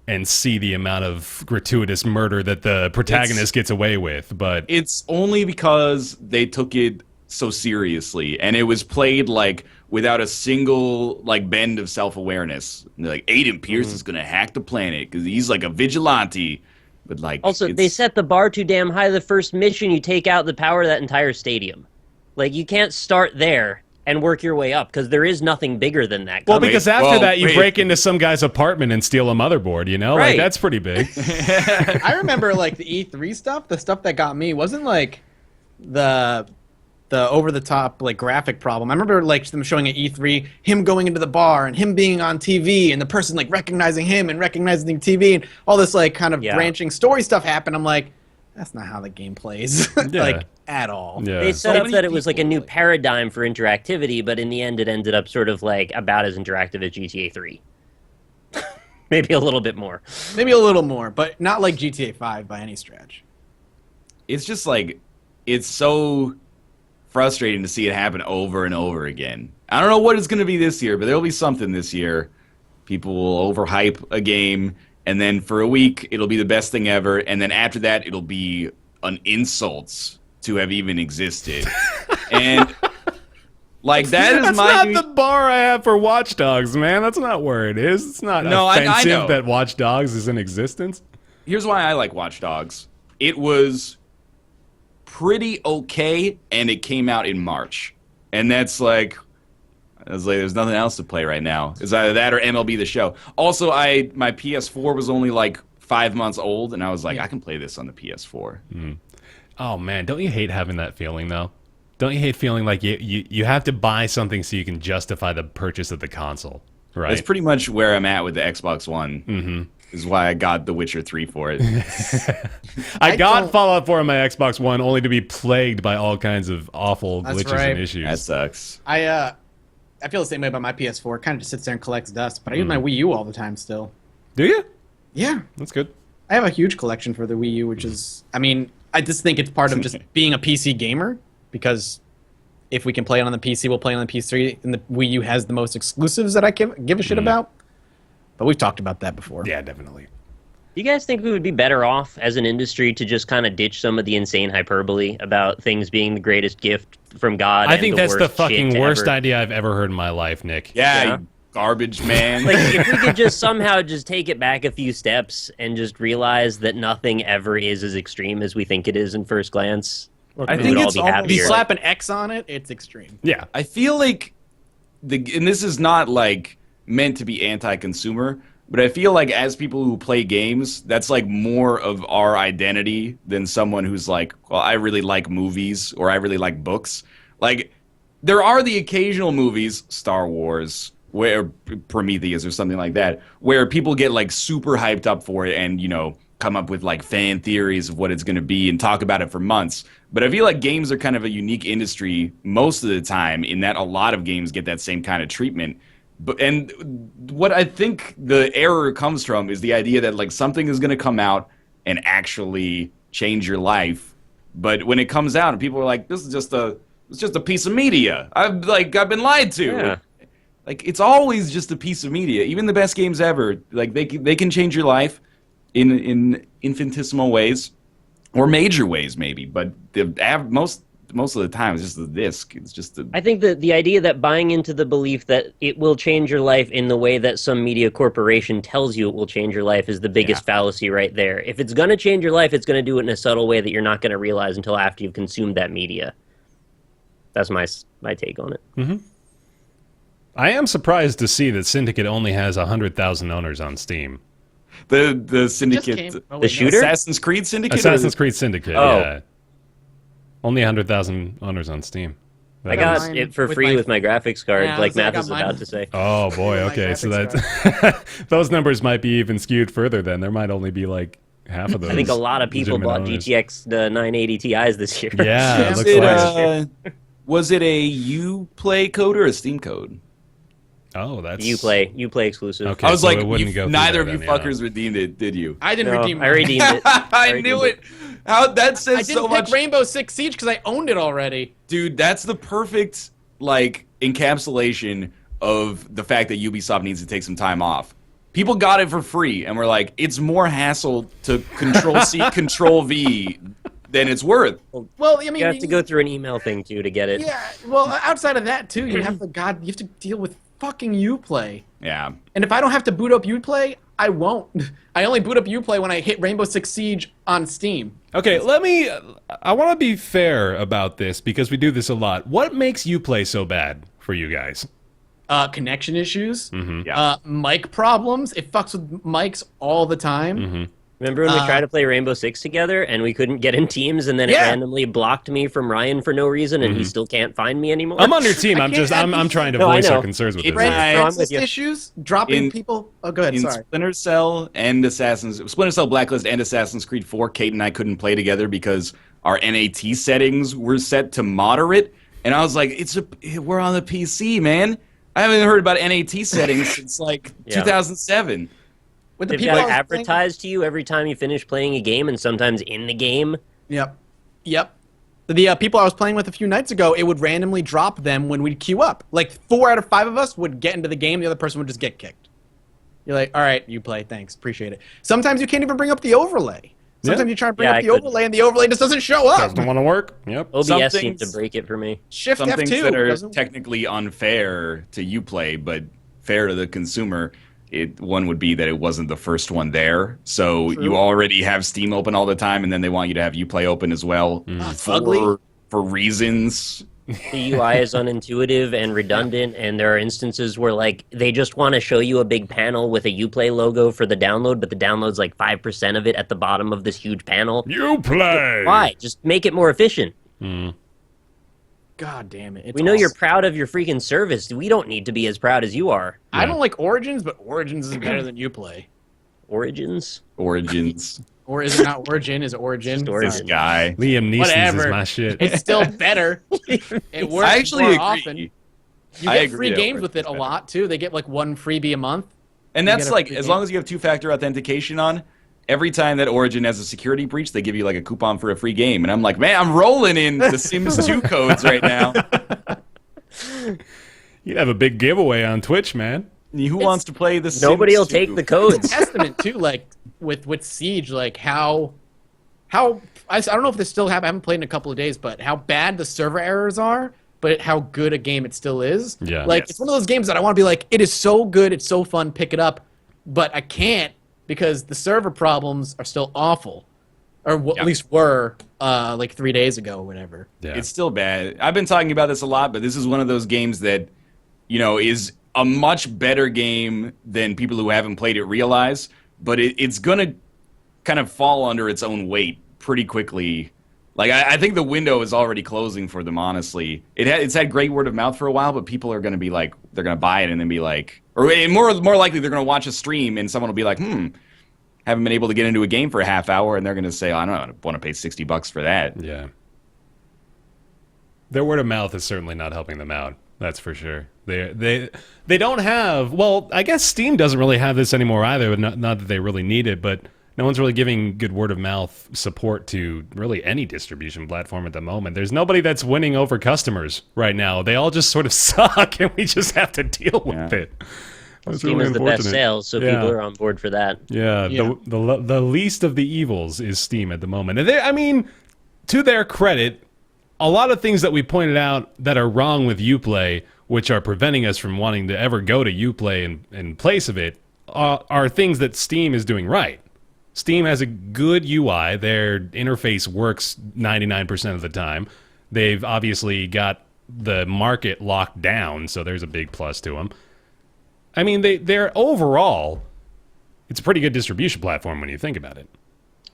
And see the amount of gratuitous murder that the protagonist gets away with, but... It's only because they took it so seriously, and it was played, like, without a single, like, bend of self-awareness. Like, Aiden Pierce is gonna hack the planet, because he's, like, a vigilante, but, like... Also, they set the bar too damn high the first mission, you take out the power of that entire stadium. Like, you can't start there and work your way up, because there is nothing bigger than that. Well, because after that, you break into some guy's apartment and steal a motherboard, you know? Right. Like, that's pretty big. I remember, like, the E3 stuff, the stuff that got me wasn't, like, the over-the-top, like, graphic problem. I remember, like, them showing at E3, him going into the bar, and him being on TV, and the person, like, recognizing him and recognizing TV, and all this, like, kind of branching story stuff happened. I'm like, That's not how the game plays, Yeah. like at all. Yeah. They set So up many that it was like a people, new like- paradigm for interactivity, but in the end, it ended up sort of like about as interactive as GTA 3. Maybe a little bit more. Maybe a little more, but not like GTA 5 by any stretch. It's just like, it's so frustrating to see it happen over and over again. I don't know what it's going to be this year, but there'll be something this year. People will overhype a game, and then for a week, it'll be the best thing ever, and then after that, it'll be an insult to have even existed. And, like, That's is my... not the bar I have for Watch Dogs, man. That's not where it is. It's not No, I offensive know. that Watch Dogs is in existence. Here's why I like Watch Dogs. It was pretty okay, and it came out in March. And that's like, there's nothing else to play right now. It's either that or MLB The Show. Also, my PS4 was only like 5 months old, and I was like, I can play this on the PS4. Oh man, don't you hate having that feeling though? Don't you hate feeling like you have to buy something so you can justify the purchase of the console, right? That's pretty much where I'm at with the Xbox One. Mm-hmm. Is why I got The Witcher 3 for it. I got don't- Fallout 4 on my Xbox One only to be plagued by all kinds of awful That's glitches right. and issues. That sucks. I feel the same way about my PS4. It kind of just sits there and collects dust, but I use my Wii U all the time still. Do you? Yeah. That's good. I have a huge collection for the Wii U, which is, I mean, I just think it's part of just being a PC gamer, because if we can play it on the PC, we'll play it on the PS3, and the Wii U has the most exclusives that I give a shit about. But we've talked about that before. Yeah, definitely. Do you guys think we would be better off as an industry to just kind of ditch some of the insane hyperbole about things being the greatest gift from God? I and think that's the worst shit fucking to worst ever- idea I've ever heard in my life, Nick. Yeah, Yeah. you garbage man. Like, if we could just somehow just take it back a few steps and just realize that nothing ever is as extreme as we think it is in first glance, I we think would all it's be almost If you happier. slap an X on it, it's extreme. Yeah. I feel like and this is not like meant to be anti-consumer, but I feel like as people who play games, that's like more of our identity than someone who's like, well, I really like movies or I really like books. Like, there are the occasional movies, Star Wars, where Prometheus or something like that, where people get like super hyped up for it and, you know, come up with like fan theories of what it's going to be and talk about it for months. But I feel like games are kind of a unique industry most of the time, in that a lot of games get that same kind of treatment. And what I think the error comes from is the idea that like something is going to come out and actually change your life. But when it comes out and people are like, this is just a piece of media. I've been lied to. Yeah. Like, it's always just a piece of media. Even the best games ever, like they can change your life in infinitesimal ways or major ways maybe. But most of the time it's just the disc. It's just I think that the idea that buying into the belief that it will change your life in the way that some media corporation tells you it will change your life is the biggest fallacy right there. If it's going to change your life, it's going to do it in a subtle way that you're not going to realize until after you've consumed that media. That's my take on it. I am surprised to see that Syndicate only has 100,000 owners on Steam. the Syndicate, The shooter? Assassin's Creed Syndicate. Assassin's Creed Syndicate, Oh. yeah. Only 100,000 owners on Steam. I got got mine it for with free my- with my graphics card, Yeah, like I got Mathas was mine. about to say. Oh boy, My okay, so graphics that those numbers might be even skewed further then. There might only be like half of those. I think a lot of people legitimate bought owners. GTX 980 Ti's this year. Yeah, it Was looks it, like was it a UPlay code or a Steam code? Oh, that's UPlay exclusive. Okay. I was so like, it wouldn't go through neither there of you then, yeah. fuckers redeemed it, did you? I didn't No, redeem I mine. redeemed it. I knew it. How that says I so didn't much. pick Rainbow Six Siege because I owned it already. Dude, that's the perfect like encapsulation of the fact that Ubisoft needs to take some time off. People got it for free and we're like, it's more hassle to Control C, Control V than it's worth. Well, I mean, You have to go through an email thing too to get it. Yeah, well, outside of that too, you have to deal with fucking UPlay. Yeah. And if I don't have to boot up UPlay, I won't. I only boot up UPlay when I hit Rainbow Six Siege on Steam. Okay, I want to be fair about this because we do this a lot. What makes Uplay so bad for you guys? Connection issues. Yeah. Mic problems. It fucks with mics all the time. Remember when we tried to play Rainbow Six together and we couldn't get in teams, and then it randomly blocked me from Ryan for no reason, and he still can't find me anymore? I'm on your team. I'm trying to voice our concerns with this. Francis issues, dropping people. Oh, go ahead. Sorry. Splinter Cell Blacklist and Assassin's Creed 4, Kate and I couldn't play together because our NAT settings were set to moderate, and I was like, we're on the PC, man. I haven't heard about NAT settings since like 2007. With the They've people got advertised to you every time you finish playing a game, and sometimes in the game. Yep. The people I was playing with a few nights ago, it would randomly drop them when we'd queue up. Like 4 out of 5 of us would get into the game, the other person would just get kicked. You're like, all right, UPlay, thanks, appreciate it. Sometimes you can't even bring up the overlay. Sometimes you try to bring up the overlay, and the overlay just doesn't show up. Doesn't want to work. Yep. OBS seems to break it for me. Shift Some F2 things that are technically unfair to UPlay, but fair to the consumer. One would be that it wasn't the first one there, so you already have Steam open all the time, and then they want you to have UPlay open as well for reasons. The UI is unintuitive and redundant, and there are instances where like they just want to show you a big panel with a UPlay logo for the download, but the download's like 5% of it at the bottom of this huge panel. UPlay! Why? Just make it more efficient. God damn it. We know you're proud of your freaking service. We don't need to be as proud as you are. Yeah. I don't like Origins, but Origins is better than UPlay. Origins? Or is it not Origin? Is it Origin? This guy. Liam Neeson is my shit. It's still better. It works I actually more agree. often. You get free games with it a lot, too. They get like 1 freebie a month. And that's like, as long as you have 2-factor authentication on, every time that Origin has a security breach, they give you like a coupon for a free game. And I'm like, man, I'm rolling in the Sims 2 codes right now. You'd have a big giveaway on Twitch, man. Who wants to play the Sims Nobody will 2? take the codes. It's a testament, too, like, with Siege, like, how I don't know if this still happens. I haven't played in a couple of days, but how bad the server errors are, but how good a game it still is. Yeah. Like, it's one of those games that I want to be like, it is so good, it's so fun, pick it up, but I can't because the server problems are still awful. Or at least were, like 3 days ago or whatever. Yeah. It's still bad. I've been talking about this a lot, but this is one of those games that, is a much better game than people who haven't played it realize, but it's going to kind of fall under its own weight pretty quickly. Like, I think the window is already closing for them, honestly. It's had great word of mouth for a while, but people are going to be like, they're going to buy it and then be like, or more likely they're going to watch a stream and someone will be like, haven't been able to get into a game for a half hour, and they're going to say, I don't want to pay $60 for that. Yeah. Their word of mouth is certainly not helping them out. That's for sure. They don't have, well, I guess Steam doesn't really have this anymore either, but not that they really need it, but no one's really giving good word of mouth support to really any distribution platform at the moment. There's nobody that's winning over customers right now. They all just sort of suck, and we just have to deal with it. Steam is the best sales, so people are on board for that. Yeah. The least of the evils is Steam at the moment. And I mean, to their credit, a lot of things that we pointed out that are wrong with UPlay, which are preventing us from wanting to ever go to UPlay in place of it, are things that Steam is doing right. Steam has a good UI. Their interface works 99% of the time. They've obviously got the market locked down, so there's a big plus to them. I mean, they're overall, it's a pretty good distribution platform when you think about it.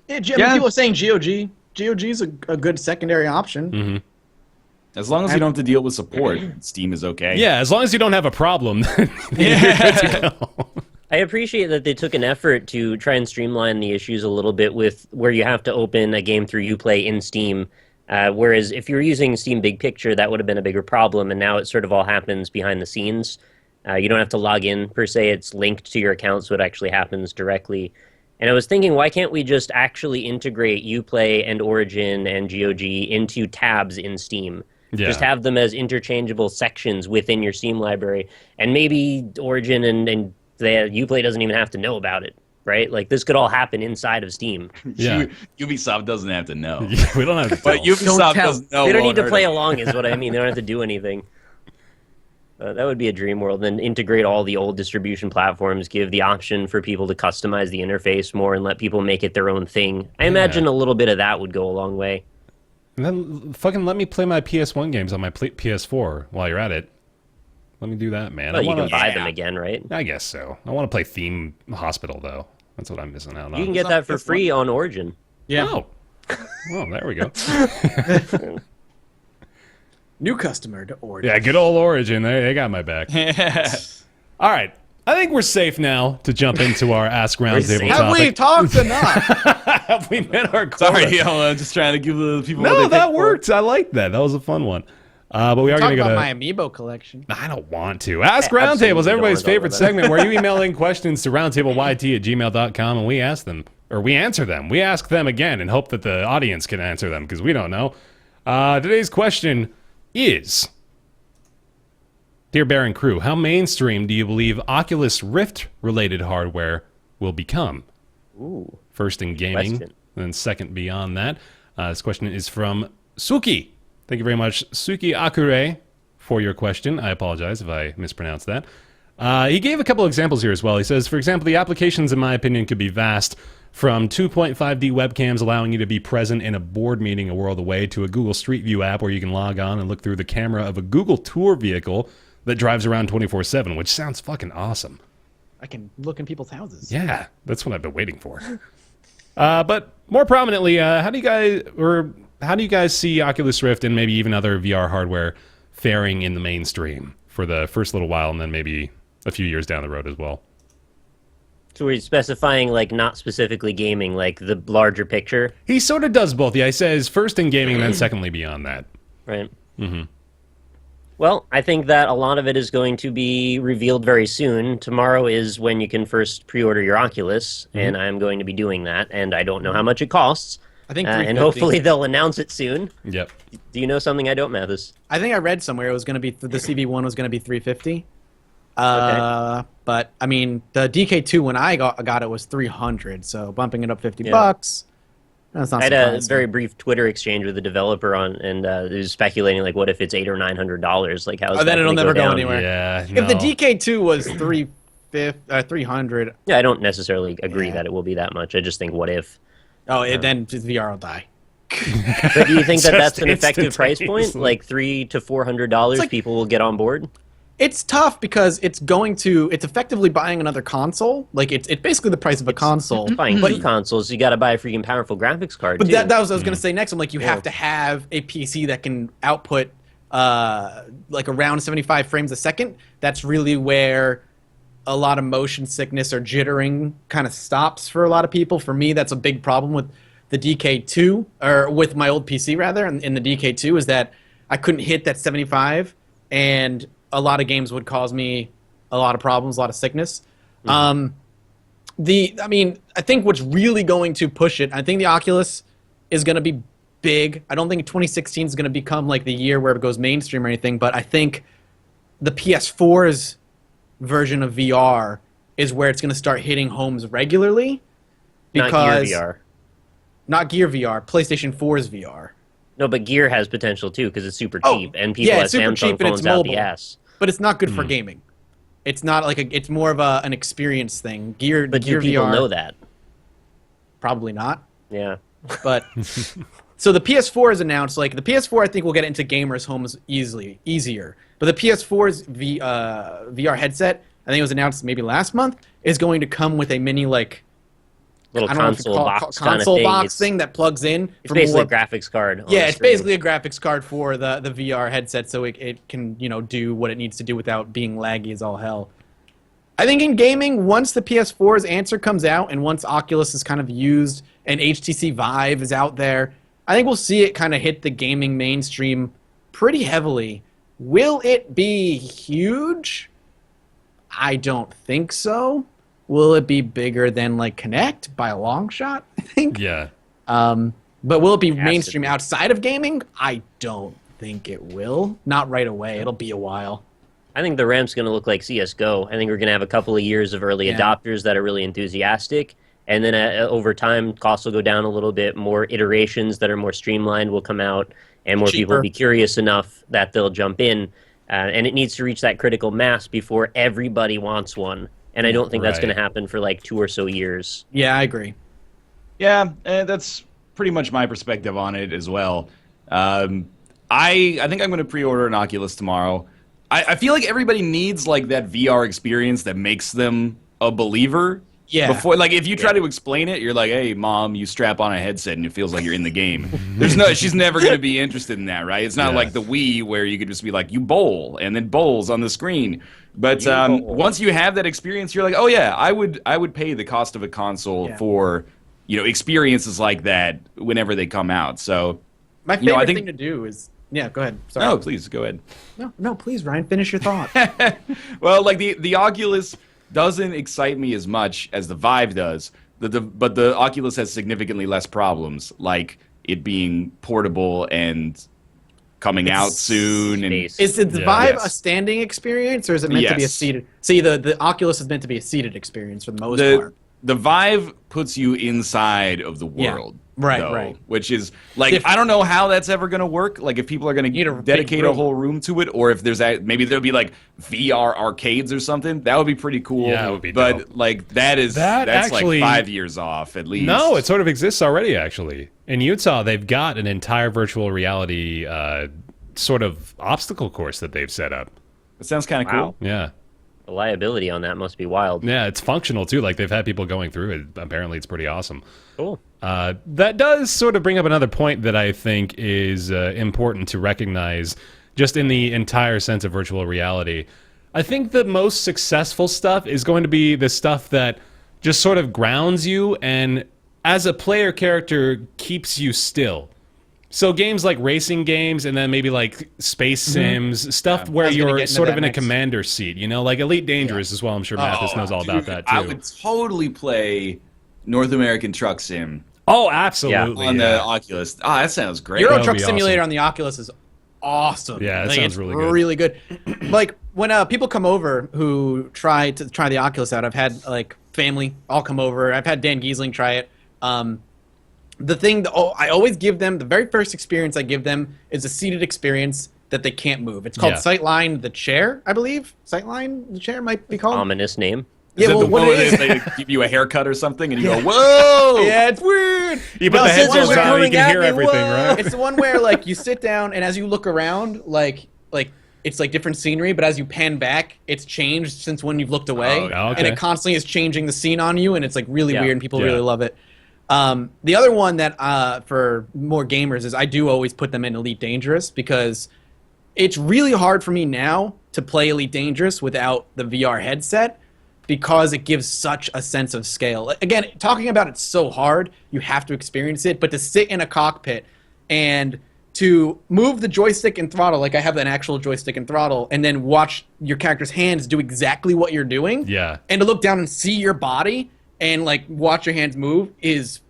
Yeah, I mean, people are saying GOG. GOG is a good secondary option. Mm-hmm. As long as you don't have to deal with support, Steam is okay. Yeah, as long as you don't have a problem, you're good to go. I appreciate that they took an effort to try and streamline the issues a little bit with where you have to open a game through UPlay in Steam. Whereas if you're using Steam Big Picture, that would have been a bigger problem, and now it sort of all happens behind the scenes. You don't have to log in, per se. It's linked to your account, so it actually happens directly. And I was thinking, why can't we just actually integrate UPlay and Origin and GOG into tabs in Steam? Yeah. Just have them as interchangeable sections within your Steam library. And maybe Origin and UPlay doesn't even have to know about it, right? Like, this could all happen inside of Steam. Yeah. Ubisoft doesn't have to know. We don't have to tell. But Ubisoft doesn't know. They don't need to play along is what I mean. They don't have to do anything. That would be a dream world. Then integrate all the old distribution platforms, give the option for people to customize the interface more and let people make it their own thing. I imagine a little bit of that would go a long way. And then fucking let me play my PS1 games on my PS4 while you're at it. Let me do that, man. Well, you can buy them again, right? I guess so. I want to play Theme Hospital, though. That's what I'm missing out on. You can get that for free on Origin. Yeah. Oh. Well, there we go. New customer to Origin. Yeah, good old Origin. They got my back. All right. I think we're safe now to jump into our Ask Roundtable Have we topic. talked enough? Have we met our quota? Sorry, I'm just trying to give the people. what No, they that paid for. worked. I like that. That was a fun one. But we are Talk going to go about to... my amiibo collection. I don't want to. Ask I absolutely Roundtable is don't everybody's wanna talk favorite about that. segment where you email in questions to roundtableyt@gmail.com and we ask them, or we answer them. We ask them again and hope that the audience can answer them because we don't know. Today's question is, Dear Bear and crew, how mainstream do you believe Oculus Rift-related hardware will become? Ooh. First in gaming, Question. then second beyond that. This question is from Suki. Thank you very much, Suki Akure, for your question. I apologize if I mispronounced that. He gave a couple examples here as well. He says, for example, the applications, in my opinion, could be vast, from 2.5D webcams allowing you to be present in a board meeting a world away to a Google Street View app where you can log on and look through the camera of a Google Tour vehicle that drives around 24/7, which sounds fucking awesome. I can look in people's houses. Yeah, that's what I've been waiting for. But more prominently, how do you guys see Oculus Rift and maybe even other VR hardware faring in the mainstream for the first little while and then maybe a few years down the road as well? So we're specifying, like, not specifically gaming, like the larger picture, He sort of does both. Yeah, he says first in gaming and then secondly beyond that. right? Mm-hmm. Well, I think that a lot of it is going to be revealed very soon. Tomorrow is when you can first pre-order your Oculus, and I'm going to be doing that, and I don't know how much it costs. I think and $350. hopefully they'll announce it soon. Yep. Do you know something I don't, Mathas? I think I read somewhere it was going to be the CV1 was going to be $350. But I mean, the DK2 when I got it was $300, so bumping it up $50. That's not I had a surprising. very brief Twitter exchange with the developer and he was speculating, like, what if it's $800 or $900? Like, how is that then it'll gonna never go down? anywhere. Yeah. If the DK2 was 300, Yeah, I don't necessarily agree that it will be that much. I just think, what if? then just VR will die. But do you think that that's Just an effective price point? instantaneously. Like $300 to $400, like- people will get on board? It's tough because it's effectively buying another console. Like it's basically the price of a console. Buying two consoles, you got to buy a freaking powerful graphics card. But too. that was what I was going to say next. I'm like, you have to have a PC that can output like around 75 frames a second. That's really where a lot of motion sickness or jittering kind of stops for a lot of people. For me, that's a big problem with the DK2, or with my old PC rather, in the DK2, is that I couldn't hit that 75, and a lot of games would cause me a lot of problems, a lot of sickness. I think what's really going to push it, I think the Oculus is going to be big. I don't think 2016 is going to become like the year where it goes mainstream or anything, but I think the PS4's version of VR is where it's going to start hitting homes regularly. Not Because Gear VR. Not Gear VR, PlayStation 4's VR. No, but Gear has potential too because it's super Oh, cheap, and people yeah, have it's super Samsung cheap and it's phones out the mobile. ass. But it's not good for gaming. It's not like it's more of an experience thing. But Gear do people VR, know that? probably not. Yeah. But so the PS4 is announced. Like the PS4, I think will get into gamers' homes easier. But the PS4's VR headset, I think it was announced maybe last month, is going to come with a mini Little I don't know if it's console called box kind of console thing. box It's, thing that plugs in. it's for basically more, a graphics card. on yeah, the it's screen. basically a graphics card for the VR headset, so it can do what it needs to do without being laggy as all hell. I think in gaming, once the PS4's answer comes out and once Oculus is kind of used and HTC Vive is out there, I think we'll see it kind of hit the gaming mainstream pretty heavily. Will it be huge? I don't think so. Will it be bigger than like Kinect by a long shot? I think. Yeah. But will it be Has to mainstream be. outside of gaming? I don't think it will. Not right away. It'll be a while. I think the ramp's going to look like CSGO. I think we're going to have a couple of years of early Yeah. adopters that are really enthusiastic. And then over time, costs will go down a little bit. More iterations that are more streamlined will come out. And more people Cheaper. will be curious enough that they'll jump in. And it needs to reach that critical mass before everybody wants one. And I don't think that's going Right. to happen for like 2 or so years. Yeah, I agree. Yeah, that's pretty much my perspective on it as well. I think I'm going to pre-order an Oculus tomorrow. I feel like everybody needs like that VR experience that makes them a believer Yeah. Before, like, if you try to explain it, you're like, "Hey, mom, you strap on a headset and it feels like you're in the game." She's never going to be interested in that, right? It's not like the Wii where you could just be like, "You bowl," and then bowls on the screen. But once you have that experience, you're like, "Oh yeah, I would pay the cost of a console for, experiences like that whenever they come out." So, my favorite thing to do is go ahead. Sorry. No, please go ahead. No, please, Ryan, finish your thought. Well, like the Oculus doesn't excite me as much as the Vive does. But the Oculus has significantly less problems, like it being portable and coming out soon. And is the Vive a standing experience, or is it meant to be a seated? See, the Oculus is meant to be a seated experience for the most part. The Vive puts you inside of the world. Right. Which is, like, I don't know how that's ever going to work. Like, if people are going to dedicate a whole room to it, or if maybe there'll be, like, VR arcades or something. That would be pretty cool. Yeah, that would be dope. But, like, that's actually, like 5 years off, at least. No, it sort of exists already, actually. In Utah, they've got an entire virtual reality sort of obstacle course that they've set up. It sounds kind of cool. Yeah. The liability on that must be wild. Yeah, it's functional, too. Like, they've had people going through it. Apparently, it's pretty awesome. Cool. That does sort of bring up another point that I think is important to recognize just in the entire sense of virtual reality. I think the most successful stuff is going to be the stuff that just sort of grounds you and, as a player character, keeps you still. So games like racing games and then maybe like space sims, stuff where you're sort of in a commander seat, like Elite Dangerous as well. I'm sure Mathas knows all about that too. I would totally play North American Truck Sim. Oh, absolutely. On the Oculus. Oh, that sounds great. Euro Truck Simulator on the Oculus is awesome. Yeah, that sounds really good. Really good. Like when people come over who try the Oculus out, I've had like family all come over. I've had Dan Giesling try it. I always give them, the very first experience I give them is a seated experience that they can't move. It's called Sightline the Chair, I believe. Sightline the Chair might be called. Ominous name. Is it the one where they give you a haircut or something and you go, whoa! Yeah, it's weird. You put the headphones on, you can hear everything, right? It's the one where like you sit down and as you look around, like it's like different scenery, but as you pan back, it's changed since when you've looked away, and it constantly is changing the scene on you, and it's like really weird, and people really love it. The other one that for more gamers is I do always put them in Elite Dangerous because it's really hard for me now to play Elite Dangerous without the VR headset because it gives such a sense of scale. Again, talking about it's so hard, you have to experience it, but to sit in a cockpit and to move the joystick and throttle, like I have an actual joystick and throttle, and then watch your character's hands do exactly what you're doing, and to look down and see your body and like watch your hands move is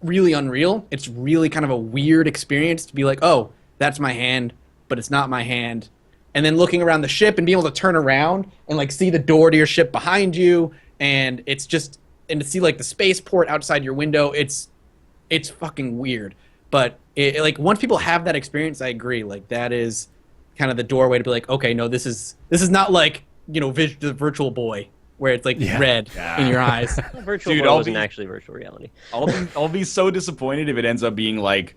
really unreal. It's really kind of a weird experience to be like, oh, that's my hand, but it's not my hand. And then looking around the ship and being able to turn around and like see the door to your ship behind you, and it's just, and to see like the spaceport outside your window, it's fucking weird. But like once people have that experience, I agree. Like that is kind of the doorway to be like, okay, no, this is not like the Virtual Boy where it's like red in your eyes. Virtual Boy wasn't actually virtual reality. I'll be so disappointed if it ends up being like,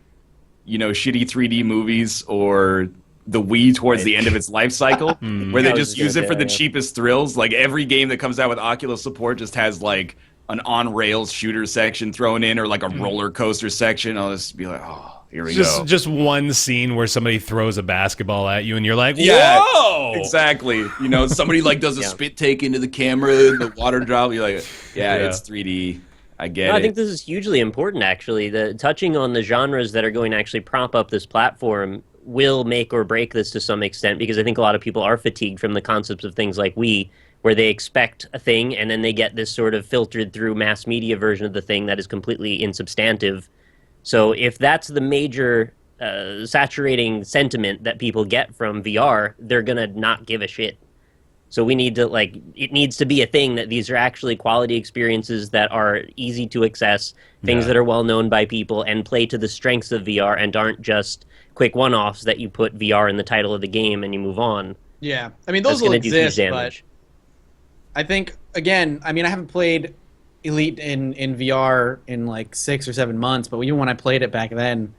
shitty 3D movies or the Wii towards the end of its life cycle, where they just use it for the cheapest thrills. Like every game that comes out with Oculus support just has like an on-rails shooter section thrown in or like a roller coaster section. I'll just be like, oh, here we go. Just one scene where somebody throws a basketball at you and you're like, whoa! Exactly. Somebody like does a spit take into the camera and the water drop. You're like, it's 3D. I get it. I think this is hugely important, actually. Touching on the genres that are going to actually prop up this platform will make or break this to some extent, because I think a lot of people are fatigued from the concepts of things like Wii, where they expect a thing and then they get this sort of filtered through mass media version of the thing that is completely insubstantive. So if that's the major saturating sentiment that people get from VR, they're going to not give a shit. So we need to, it needs to be a thing that these are actually quality experiences that are easy to access, things that are well known by people, and play to the strengths of VR and aren't just quick one-offs that you put VR in the title of the game and you move on. Yeah, I mean, those will exist, but I think, again, I haven't played Elite in VR in like 6 or 7 months, but even when I played it back then,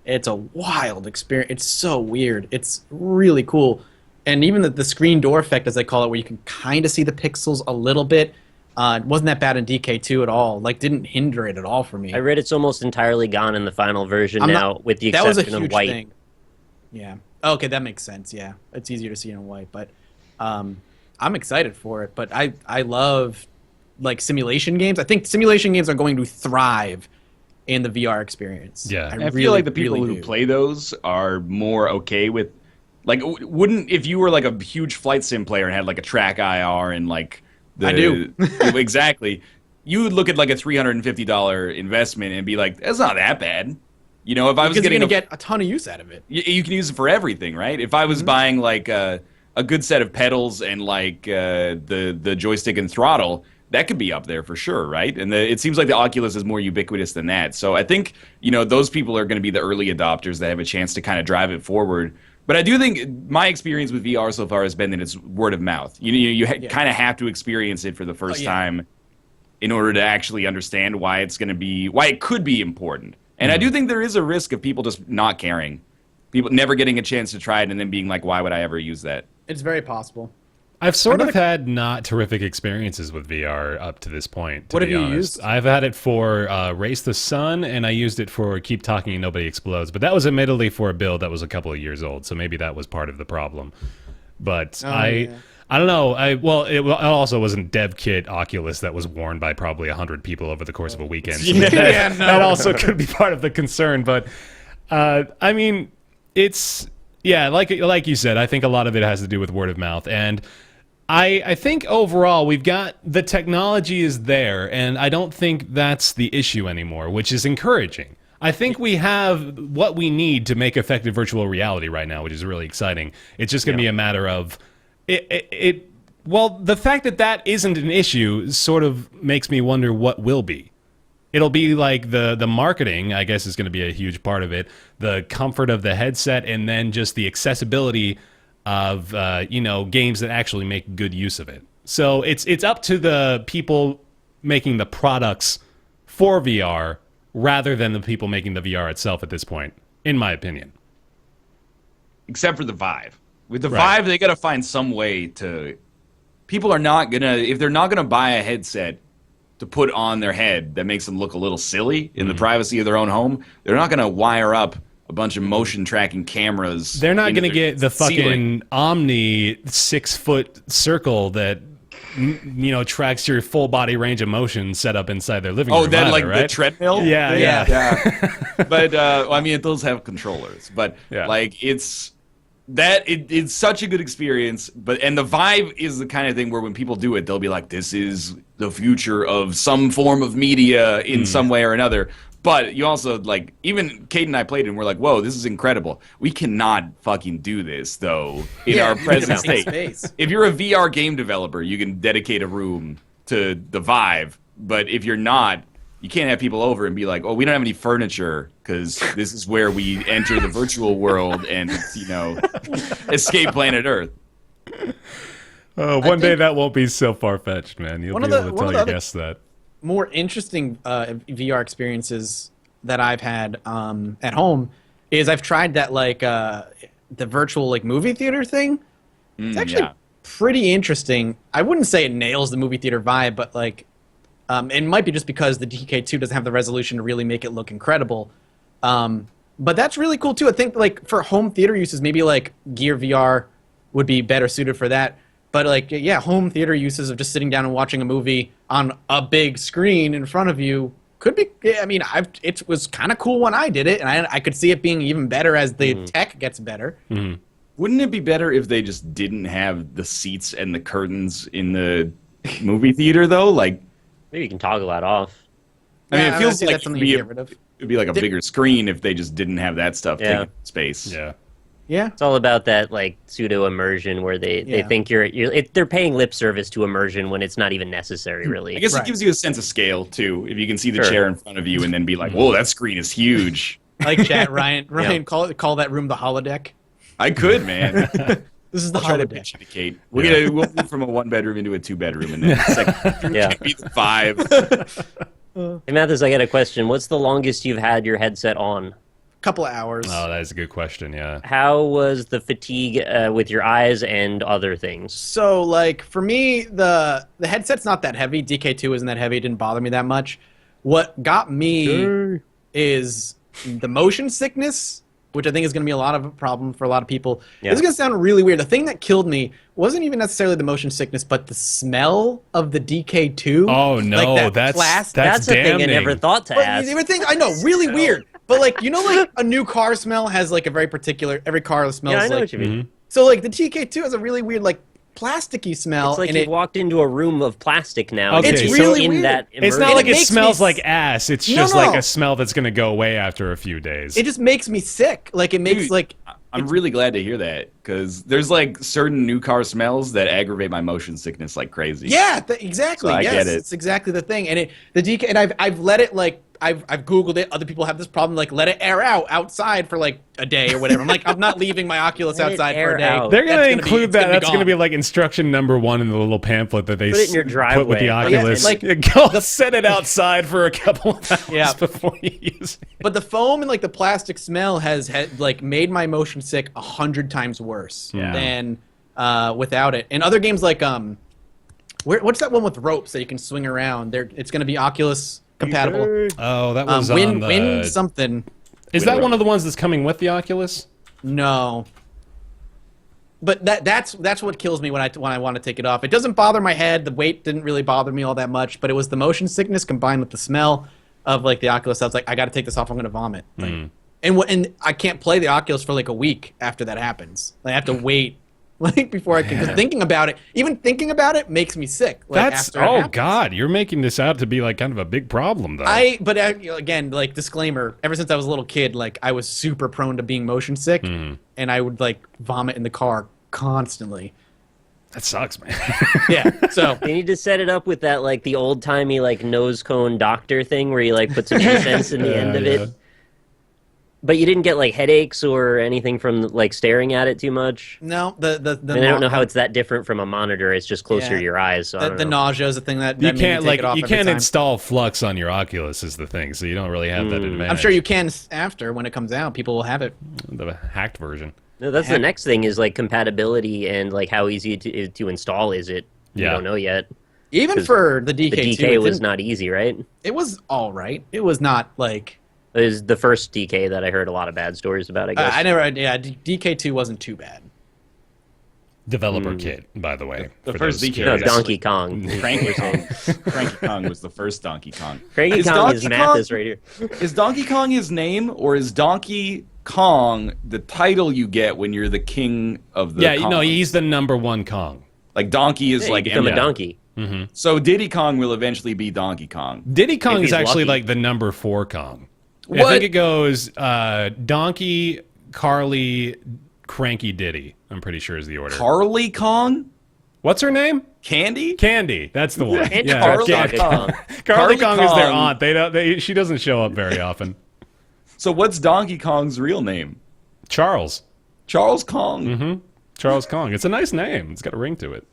it's a wild experience. It's so weird. It's really cool. And even the screen door effect, as they call it, where you can kind of see the pixels a little bit, It wasn't that bad in DK2 at all. Like, didn't hinder it at all for me. I read it's almost entirely gone in the final version with the That was a exception huge of white. thing. Yeah. Okay, that makes sense. Yeah, it's easier to see in white, but I'm excited for it. But I love like simulation games. I think simulation games are going to thrive in the VR experience. Yeah. I feel like the people who play those are more okay with, like, wouldn't, if you were like a huge flight sim player and had like a track IR and like I do. exactly, you would look at like a $350 investment and be like, that's not that bad. You know, if I was because you're getting going to get a ton of use out of it. you can use it for everything, right? If I was buying like a good set of pedals and like the joystick and throttle, that could be up there for sure, right? And it seems like the Oculus is more ubiquitous than that. So I think, you know, those people are going to be the early adopters that have a chance to kind of drive it forward. But I do think my experience with VR so far has been that it's word of mouth. You kind of have to experience it for the first time in order to actually understand why it could be important. And I do think there is a risk of people just not caring. People never getting a chance to try it and then being like, why would I ever use that? It's very possible. I've sort of had not terrific experiences with VR up to this point, to What be have you honest. used? I've had it for Race the Sun, and I used it for Keep Talking and Nobody Explodes. But that was admittedly for a build that was a couple of years old, so maybe that was part of the problem. But I don't know. It also wasn't dev kit Oculus that was worn by probably 100 people over the course of a weekend. So that also could be part of the concern. But I mean, it's like you said. I think a lot of it has to do with word of mouth, and I think overall we've got the technology is there, and I don't think that's the issue anymore, which is encouraging. I think we have what we need to make effective virtual reality right now, which is really exciting. It's just going to be a matter of well, the fact that isn't an issue sort of makes me wonder what will be. It'll be like the marketing, I guess, is going to be a huge part of it, the comfort of the headset, and then just the accessibility of games that actually make good use of it. So it's up to the people making the products for VR rather than the people making the VR itself at this point, in my opinion. Except for the Vive. With the Vive, they got to find some way to. People are not gonna, if they're not gonna buy a headset to put on their head that makes them look a little silly in the privacy of their own home, they're not gonna wire up a bunch of motion tracking cameras. They're not going to get the ceiling. fucking Omni 6-foot circle that tracks your full body range of motion set up inside their living room. Oh, that either, like right? the treadmill? Yeah. But I mean, those have controllers. But like it's such a good experience. And the Vive is the kind of thing where when people do it, they'll be like, "This is the future of some form of media in some way or another." But you also, like, even Kate and I played it and we're like, whoa, this is incredible. We cannot fucking do this, though, in our present state. If you're a VR game developer, you can dedicate a room to the Vive. But if you're not, you can't have people over and be like, oh, we don't have any furniture because this is where we enter the virtual world and, escape planet Earth. One day that won't be so far-fetched, man. You'll be able to tell your guests that. More interesting VR experiences that I've had at home is I've tried that the virtual like movie theater thing. It's actually pretty interesting. I wouldn't say it nails the movie theater vibe, but it might be just because the DK2 doesn't have the resolution to really make it look incredible. But that's really cool too. I think like for home theater uses, maybe like Gear VR would be better suited for that. But home theater uses of just sitting down and watching a movie on a big screen in front of you could be. I mean, it was kind of cool when I did it, and I could see it being even better as the tech gets better. Wouldn't it be better if they just didn't have the seats and the curtains in the movie theater though? Like, maybe you can toggle that off. I mean, it feels like that's something you get rid of. it'd be like a bigger screen if they just didn't have that stuff taking space. Yeah. It's all about that like pseudo immersion where they think they're paying lip service to immersion when it's not even necessary, really. I guess it gives you a sense of scale too, if you can see the chair in front of you and then be like, "Whoa, that screen is huge." Like chat, Ryan, call that room the holodeck. I could, man. This is the I'll try to holodeck. pitch it to Kate. We'll move from a 1-bedroom into a 2-bedroom, and then the second can be the 5. Hey Mathas, I got a question. What's the longest you've had your headset on? couple of hours. Oh, that is a good question. Yeah. How was the fatigue with your eyes and other things? So, like, for me, the headset's not that heavy. DK2 isn't that heavy. It didn't bother me that much. What got me is the motion sickness, which I think is going to be a lot of a problem for a lot of people. Yeah. This is going to sound really weird. The thing that killed me wasn't even necessarily the motion sickness, but the smell of the DK2. Oh, no. Like That's That's a thing I damning. never thought to But ask. you ever think, I know, really weird. But, like, you know, like, a new car smell has, like, a very particular, every car smells Yeah, I know like. what you mean. So, like, the DK2 has a really weird, like, plasticky smell. It's like and you've walked into a room of plastic now. Okay, and It's you're really in weird. that It's not And like it it makes smells me like ass. It's No, just no. like a smell that's going to go away after a few days. it just makes me sick. Like, it makes, Dude, like, I'm really glad to hear that because there's like certain new car smells that aggravate my motion sickness like crazy. yeah, exactly. So I yes, get it. it's exactly the thing. And the DK, and I've let it, like, I've Googled it. Other people have this problem. Like, let it air out outside for like a day or whatever. I'm like, I'm not leaving my Oculus Let it outside for air a day. out. They're going to That's include it's that. That's going to gone. be like instruction number 1 in the little pamphlet that they Put it in your put with the driveway. Oculus. like, Go set it outside for a couple of hours Yeah. before you use it. But the foam and like the plastic smell has like made my motion sick 100 times worse Yeah. than without it. And other games like what's that one with ropes that you can swing around? It's going to be Oculus compatible. Oh, that was Win on the... win something. Is that one of the ones that's coming with the Oculus? No. But that's what kills me when I want to take it off. It doesn't bother my head. The weight didn't really bother me all that much, but it was the motion sickness combined with the smell of like the Oculus. I was like, I got to take this off. I'm going to vomit. Like, and I can't play the Oculus for like a week after that happens. Like, I have to wait like before I can. Because thinking about it, even thinking about it, makes me sick. Like, That's... after it Oh, happens. God. You're making this out to be like kind of a big problem, though. But again, like disclaimer, ever since I was a little kid, like I was super prone to being motion sick, and I would like vomit in the car constantly. That sucks, man. Yeah, so They need to set it up with that, like, the old-timey, like, nose cone doctor thing where you, like, put some incense in the end of yeah. it. But you didn't get, like, headaches or anything from, like, staring at it too much? no, the I mean, I don't know how it's that different from a monitor. It's just closer Yeah. to your eyes, so I the don't know. nausea is the thing that You made me can't take like it off you every can't time. install Flux on your Oculus is the thing, so you don't really have that advantage. I'm sure you can after when it comes out. People will have it. The hacked version. No, that's the next thing is, like, compatibility and, like, how easy to install is it? We Yeah. don't know yet. Even 'Cause for the DK2, The DK was not easy, right? It was all right. It was not like It was the first DK that I heard a lot of bad stories about, I guess. I never. Yeah, DK2 wasn't too bad. Developer kit, by the way. The for first those DK curious. No, Donkey Kong. Cranky Kong. Cranky Kong was the first Donkey Kong. Cranky Kong Donkey is Mathas right here. Is Donkey Kong his name, or is Donkey Kong the title you get when you're the king of the Yeah, Kong? no, he's the #1 Kong. Like Donkey is Yeah, like you become a Eminem. donkey. So Diddy Kong will eventually be Donkey Kong. Diddy Kong If is he's actually lucky. like the #4 Kong. I What? think it goes Donkey, Carly, Cranky Diddy. I'm pretty sure is the order. Carly Kong? What's her name? Candy? Candy. That's the one. And Yeah, Carly Donkey Kong. Kong. Carly Kong is their Kong. aunt. She doesn't show up very often. So what's Donkey Kong's real name? Charles. Charles Kong. Charles Kong. It's a nice name. It's got a ring to it.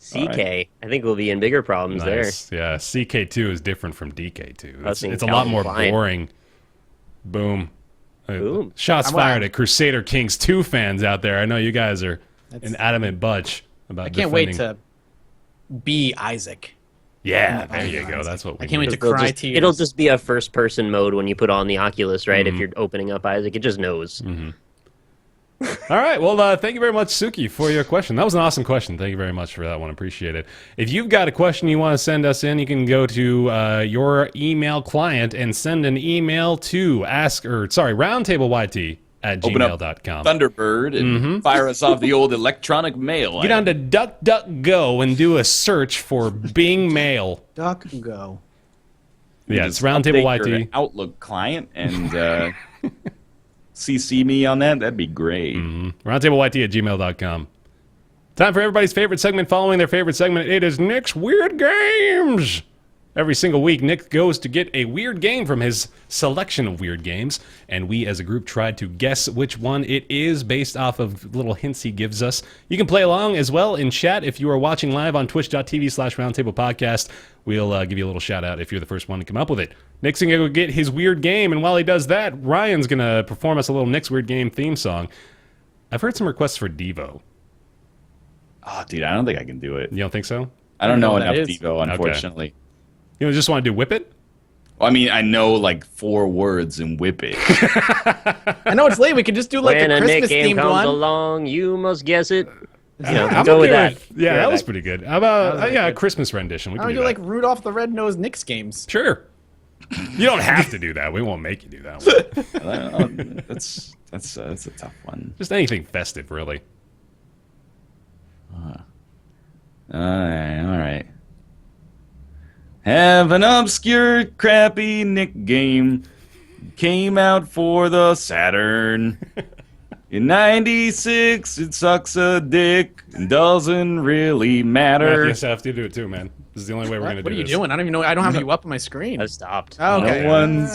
CK. I think we'll be in bigger problems Nice. Yeah, CK2 is different from DK2. That's It's in a lot Calvin more Klein. boring. Boom. Boom. Shots I'm fired wild. at Crusader Kings 2 fans out there. I know you guys are an adamant bunch about I can't wait defending- to be Isaac. Yeah, there you go. That's what we I can't wait need. to cry tears. It'll just be a first-person mode when you put on the Oculus, right? Mm-hmm. If you're opening up Isaac, it just knows. All right. Well, thank you very much, Suki, for your question. That was an awesome question. Thank you very much for that one. Appreciate it. If you've got a question you want to send us in, you can go to your email client and send an email to Open up roundtableyt@gmail.com. Thunderbird and fire us off the old electronic mail. Get on to DuckDuckGo and do a search for Bing Mail. Duck go. Yeah, it's Just update your roundtableyt. Outlook client and CC me on that. That'd be great. roundtableyt@gmail.com. Time for everybody's favorite segment following their favorite segment. It is Nick's Weird Games. Every single week, Nick goes to get a weird game from his selection of weird games, and we as a group try to guess which one it is based off of little hints he gives us. You can play along as well in chat if you are watching live on twitch.tv/roundtablepodcast. We'll give you a little shout out if you're the first one to come up with it. Nick's gonna go get his weird game, and while he does that, Ryan's gonna perform us a little Nick's Weird Game theme song. I've heard some requests for Devo. Oh, dude, I don't think I can do it. You don't think so? I don't know what enough that is. Devo, unfortunately. You just want to do Whip It? Well, I mean, I know like 4 words in Whip It. I know it's late. We could just do like When a a Nick Christmas game themed comes one. along, you must guess it. You know, I'm go with okay that. Yeah, that was pretty good. How about That was a good. Christmas rendition? We I can don't do do that. like Rudolph the Red-Nosed Knicks games. Sure. You don't have to do that. We won't make you do that one. That's a tough one. Just anything festive, really. All right. Have an obscure, crappy Nick game. Came out for the Saturn. In 96, it sucks a dick and doesn't really matter. Yes, I have to do it too, man. This is the only way we're going to do What are you this. doing? I don't even know. I don't have you up on my screen. I stopped. Oh, okay. No one's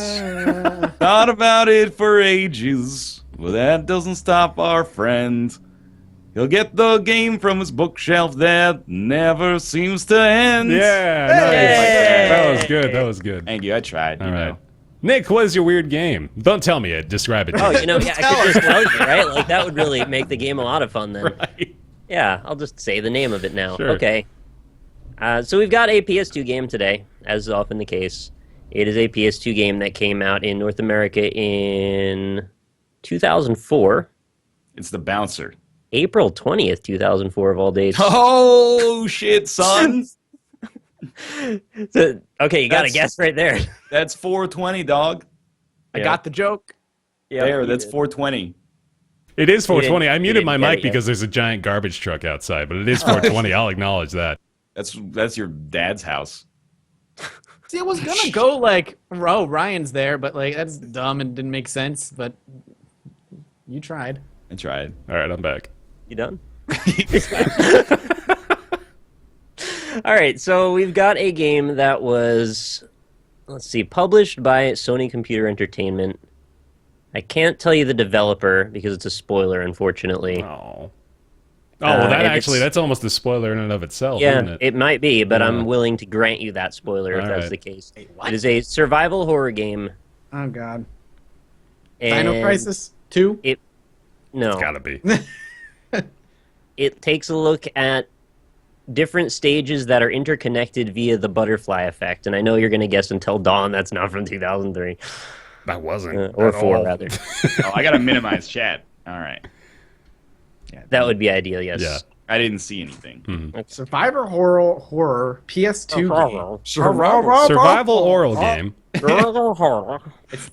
thought about it for ages. Well, that doesn't stop our friend. He'll get the game from his bookshelf that never seems to end. Yeah, Hey! nice. That was good. That was good. Thank you. I tried. All you right. know. Nick, what is your weird game? Don't tell me it. Describe it to Oh, me. you know, yeah, I could just tell you, right? Like, that would really make the game a lot of fun then. Right. Yeah, I'll just say the name of it now. Sure. Okay. So we've got a PS2 game today, as is often the case. It is a PS2 game that came out in North America in 2004, It's the bouncer. April 20th, 2004 of all days. Oh, shit, son. Okay, you got to That's- guess right there. That's 420, dog. I Yeah. got the joke. Yeah, There, you that's did. 420. It is 420. I you muted didn't my get mic it yet. because there's a giant garbage truck outside, but it is 420. I'll acknowledge that. That's your dad's house. See, I was gonna go like, oh, Ryan's there, but like that's dumb and didn't make sense. But you tried. I tried. All right, I'm back. You done? All right, so we've got a game that was, let's see, published by Sony Computer Entertainment. I can't tell you the developer because it's a spoiler, unfortunately. Oh. Oh, well, that and actually, it's- that's almost a spoiler in and of itself, Yeah, isn't it? it might be, but Yeah. I'm willing to grant you that spoiler if All that's right. the case. Wait, what? It is a survival horror game. Oh God. And Dino Crisis 2. No, It's gotta be. it takes a look at different stages that are interconnected via the butterfly effect. And I know you're going to guess Until Dawn. That's not from 2003. That wasn't. Or at 4, all. rather. Oh, I gotta minimize chat. All right. Yeah, That would be ideal, yes. Yeah. I didn't see anything. Survivor horror PS2 game. Survival oral game.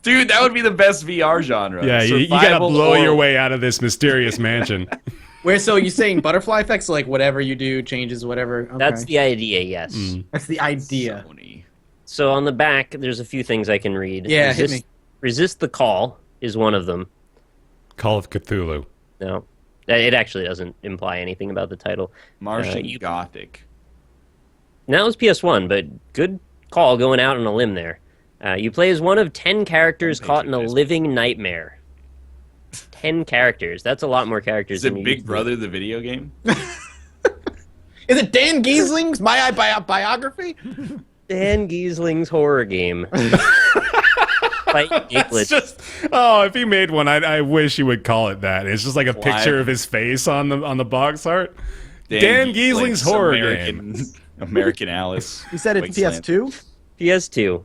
Dude, that would be the best VR genre. Yeah, you gotta Survival blow your horror. way out of this mysterious mansion. Where so you saying butterfly effects? So like whatever you do changes whatever. Okay. That's the idea, yes. That's the idea. Sony. So on the back, there's a few things I can read. Yeah, hit me. Resist the Call is one of them. Call of Cthulhu. No, it actually doesn't imply anything about the title. Martian you- Gothic. Now it's PS1, but good call going out on a limb there. You play as one of 10 characters caught in a patronize. living nightmare. 10 characters. That's a lot more characters Is than it you Big usually- Brother the video game? Is it Dan Giesling's My Biography? Dan Giesling's horror game. By Nicholas. It's just, oh, if he made one, I wish he would call it that. It's just like a Clive. picture of his face on the box art. Dan Giesling's horror game. American Alice. You said it's Wasteland. PS2? PS2.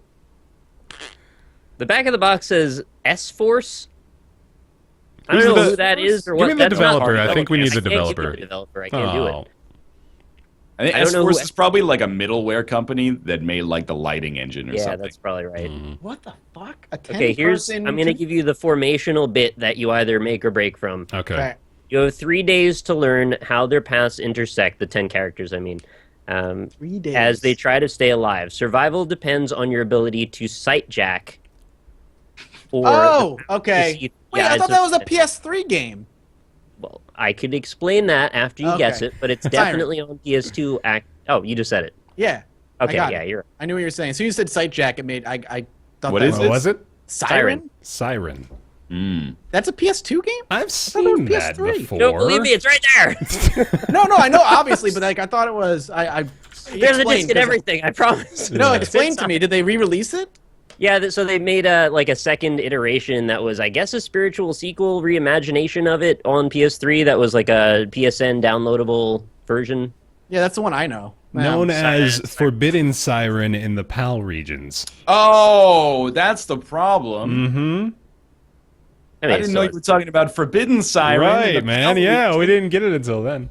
The back of the box says S-Force. I Who's don't know the- who that is or Give what. me the That's not developer. hard. I think we need the I can't give you developer. the developer. I can't do it. Oh. I think I don't know S-Force who- is probably like a middleware company that made like the lighting engine or Yeah, something. that's probably right. What the fuck? Okay, I'm going to give you the formational bit that you either make or break from. Okay. Okay. You have 3 days to learn how their paths intersect, the 10 characters, I mean, 3 days. as they try to stay alive. Survival depends on your ability to sight jack. Or Oh, the- okay. to see- Wait, yeah, I it's thought that was a PS3 game. Well, I could explain that after you guess Okay. it, but it's Siren. definitely on PS2. Oh, you just said it. Yeah. Okay, got yeah, it. you're right. I knew what you were saying. So you said Sight Jack. It made I thought What that is What was was it? Siren. Siren. That's a PS2 game? I've it was seen that PS3. before. Don't believe me, it's right there. No, I know obviously, but like I thought it was. I There's a explained, disc in 'cause- everything, I promise. No, Yeah. explain to me. Did they re-release it? Yeah, so they made a second iteration that was, I guess, a spiritual sequel reimagination of it on PS3. That was like a PSN downloadable version. Yeah, that's the one I know. Known as Siren. Forbidden Siren in the PAL regions. Oh, that's the problem. Mm-hmm. I didn't know you were talking about Forbidden Siren. Right, man. Yeah, we didn't get it until then.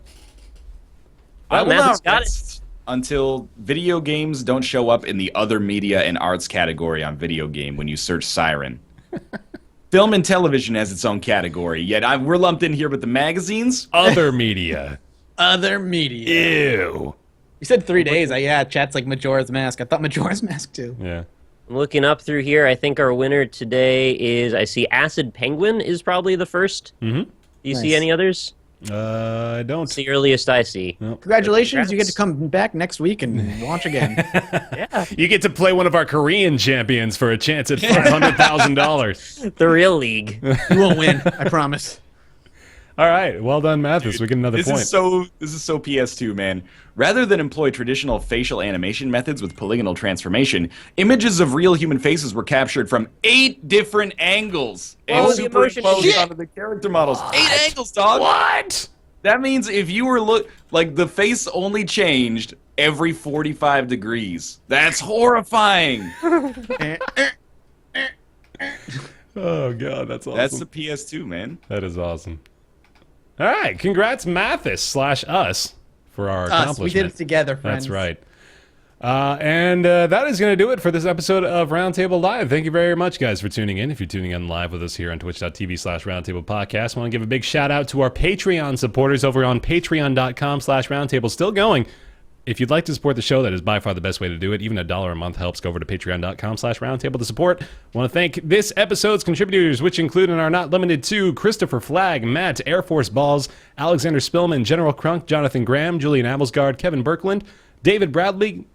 I will Mathas not got it. rest until video games don't show up in the other media and arts category on video game when you search Siren. Film and television has its own category, yet we're lumped in here with the magazines. Other media. Other media. Ew. You said 3 days. Chat's like Majora's Mask. I thought Majora's Mask too. Yeah. I'm looking up through here. I think our winner today is, I see Acid Penguin is probably the first. Mm-hmm. Do you Nice. see any others? I don't. It's the earliest I see. Congratulations, you get to Congrats. come back next week and launch again. Yeah. You get to play one of our Korean champions for a chance at $500,000. The real league. You won't win, I promise. All right. Well done, Mathas. We get another This point. is so PS2, man. Rather than employ traditional facial animation methods with polygonal transformation, images of real human faces were captured from 8 different angles and Oh, the emotion superimposed shit. onto the character models. 8 angles, dog. What? That means if you were the face only changed every 45 degrees. That's horrifying. Oh, God. That's awesome. That's the PS2, man. That is awesome. All right. Congrats, Mathas/us, for our Us, accomplishment. we did it together, friends. That's right. And that is going to do it for this episode of Roundtable Live. Thank you very much, guys, for tuning in. If you're tuning in live with us here on twitch.tv/Roundtable Podcast, I want to give a big shout out to our Patreon supporters over on patreon.com/roundtable. Still going. If you'd like to support the show, that is by far the best way to do it. Even $1 a month helps. Go over to patreon.com/roundtable to support. I want to thank this episode's contributors, which include and are not limited to Christopher Flagg, Matt, Air Force Balls, Alexander Spillman, General Crunk, Jonathan Graham, Julian Abelsgard, Kevin Birkland, David Bradley,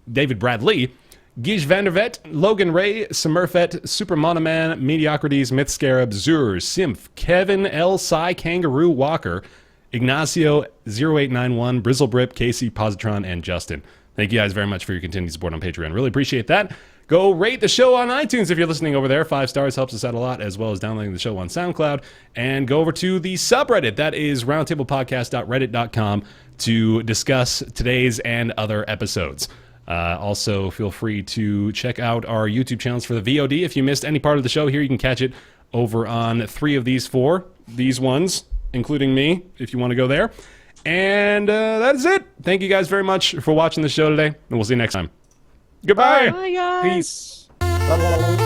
Gish Vandervet, Logan Ray, Smurfette, Super Monoman, Mediocrities, Myth Scarab, Zur, Simph, Kevin L. Cy, Kangaroo Walker, Ignacio 0891, Brizzlebrip, Casey, Positron, and Justin. Thank you guys very much for your continued support on Patreon. Really appreciate that. Go rate the show on iTunes if you're listening over there. 5 stars helps us out a lot, as well as downloading the show on SoundCloud. And go over to the subreddit. That is roundtablepodcast.reddit.com to discuss today's and other episodes. Also, feel free to check out our YouTube channels for the VOD. If you missed any part of the show here, you can catch it over on 3 of these 4. These ones, including me, if you want to go there. And that is it. Thank you guys very much for watching the show today, and we'll see you next time. Goodbye. Bye, guys. Peace.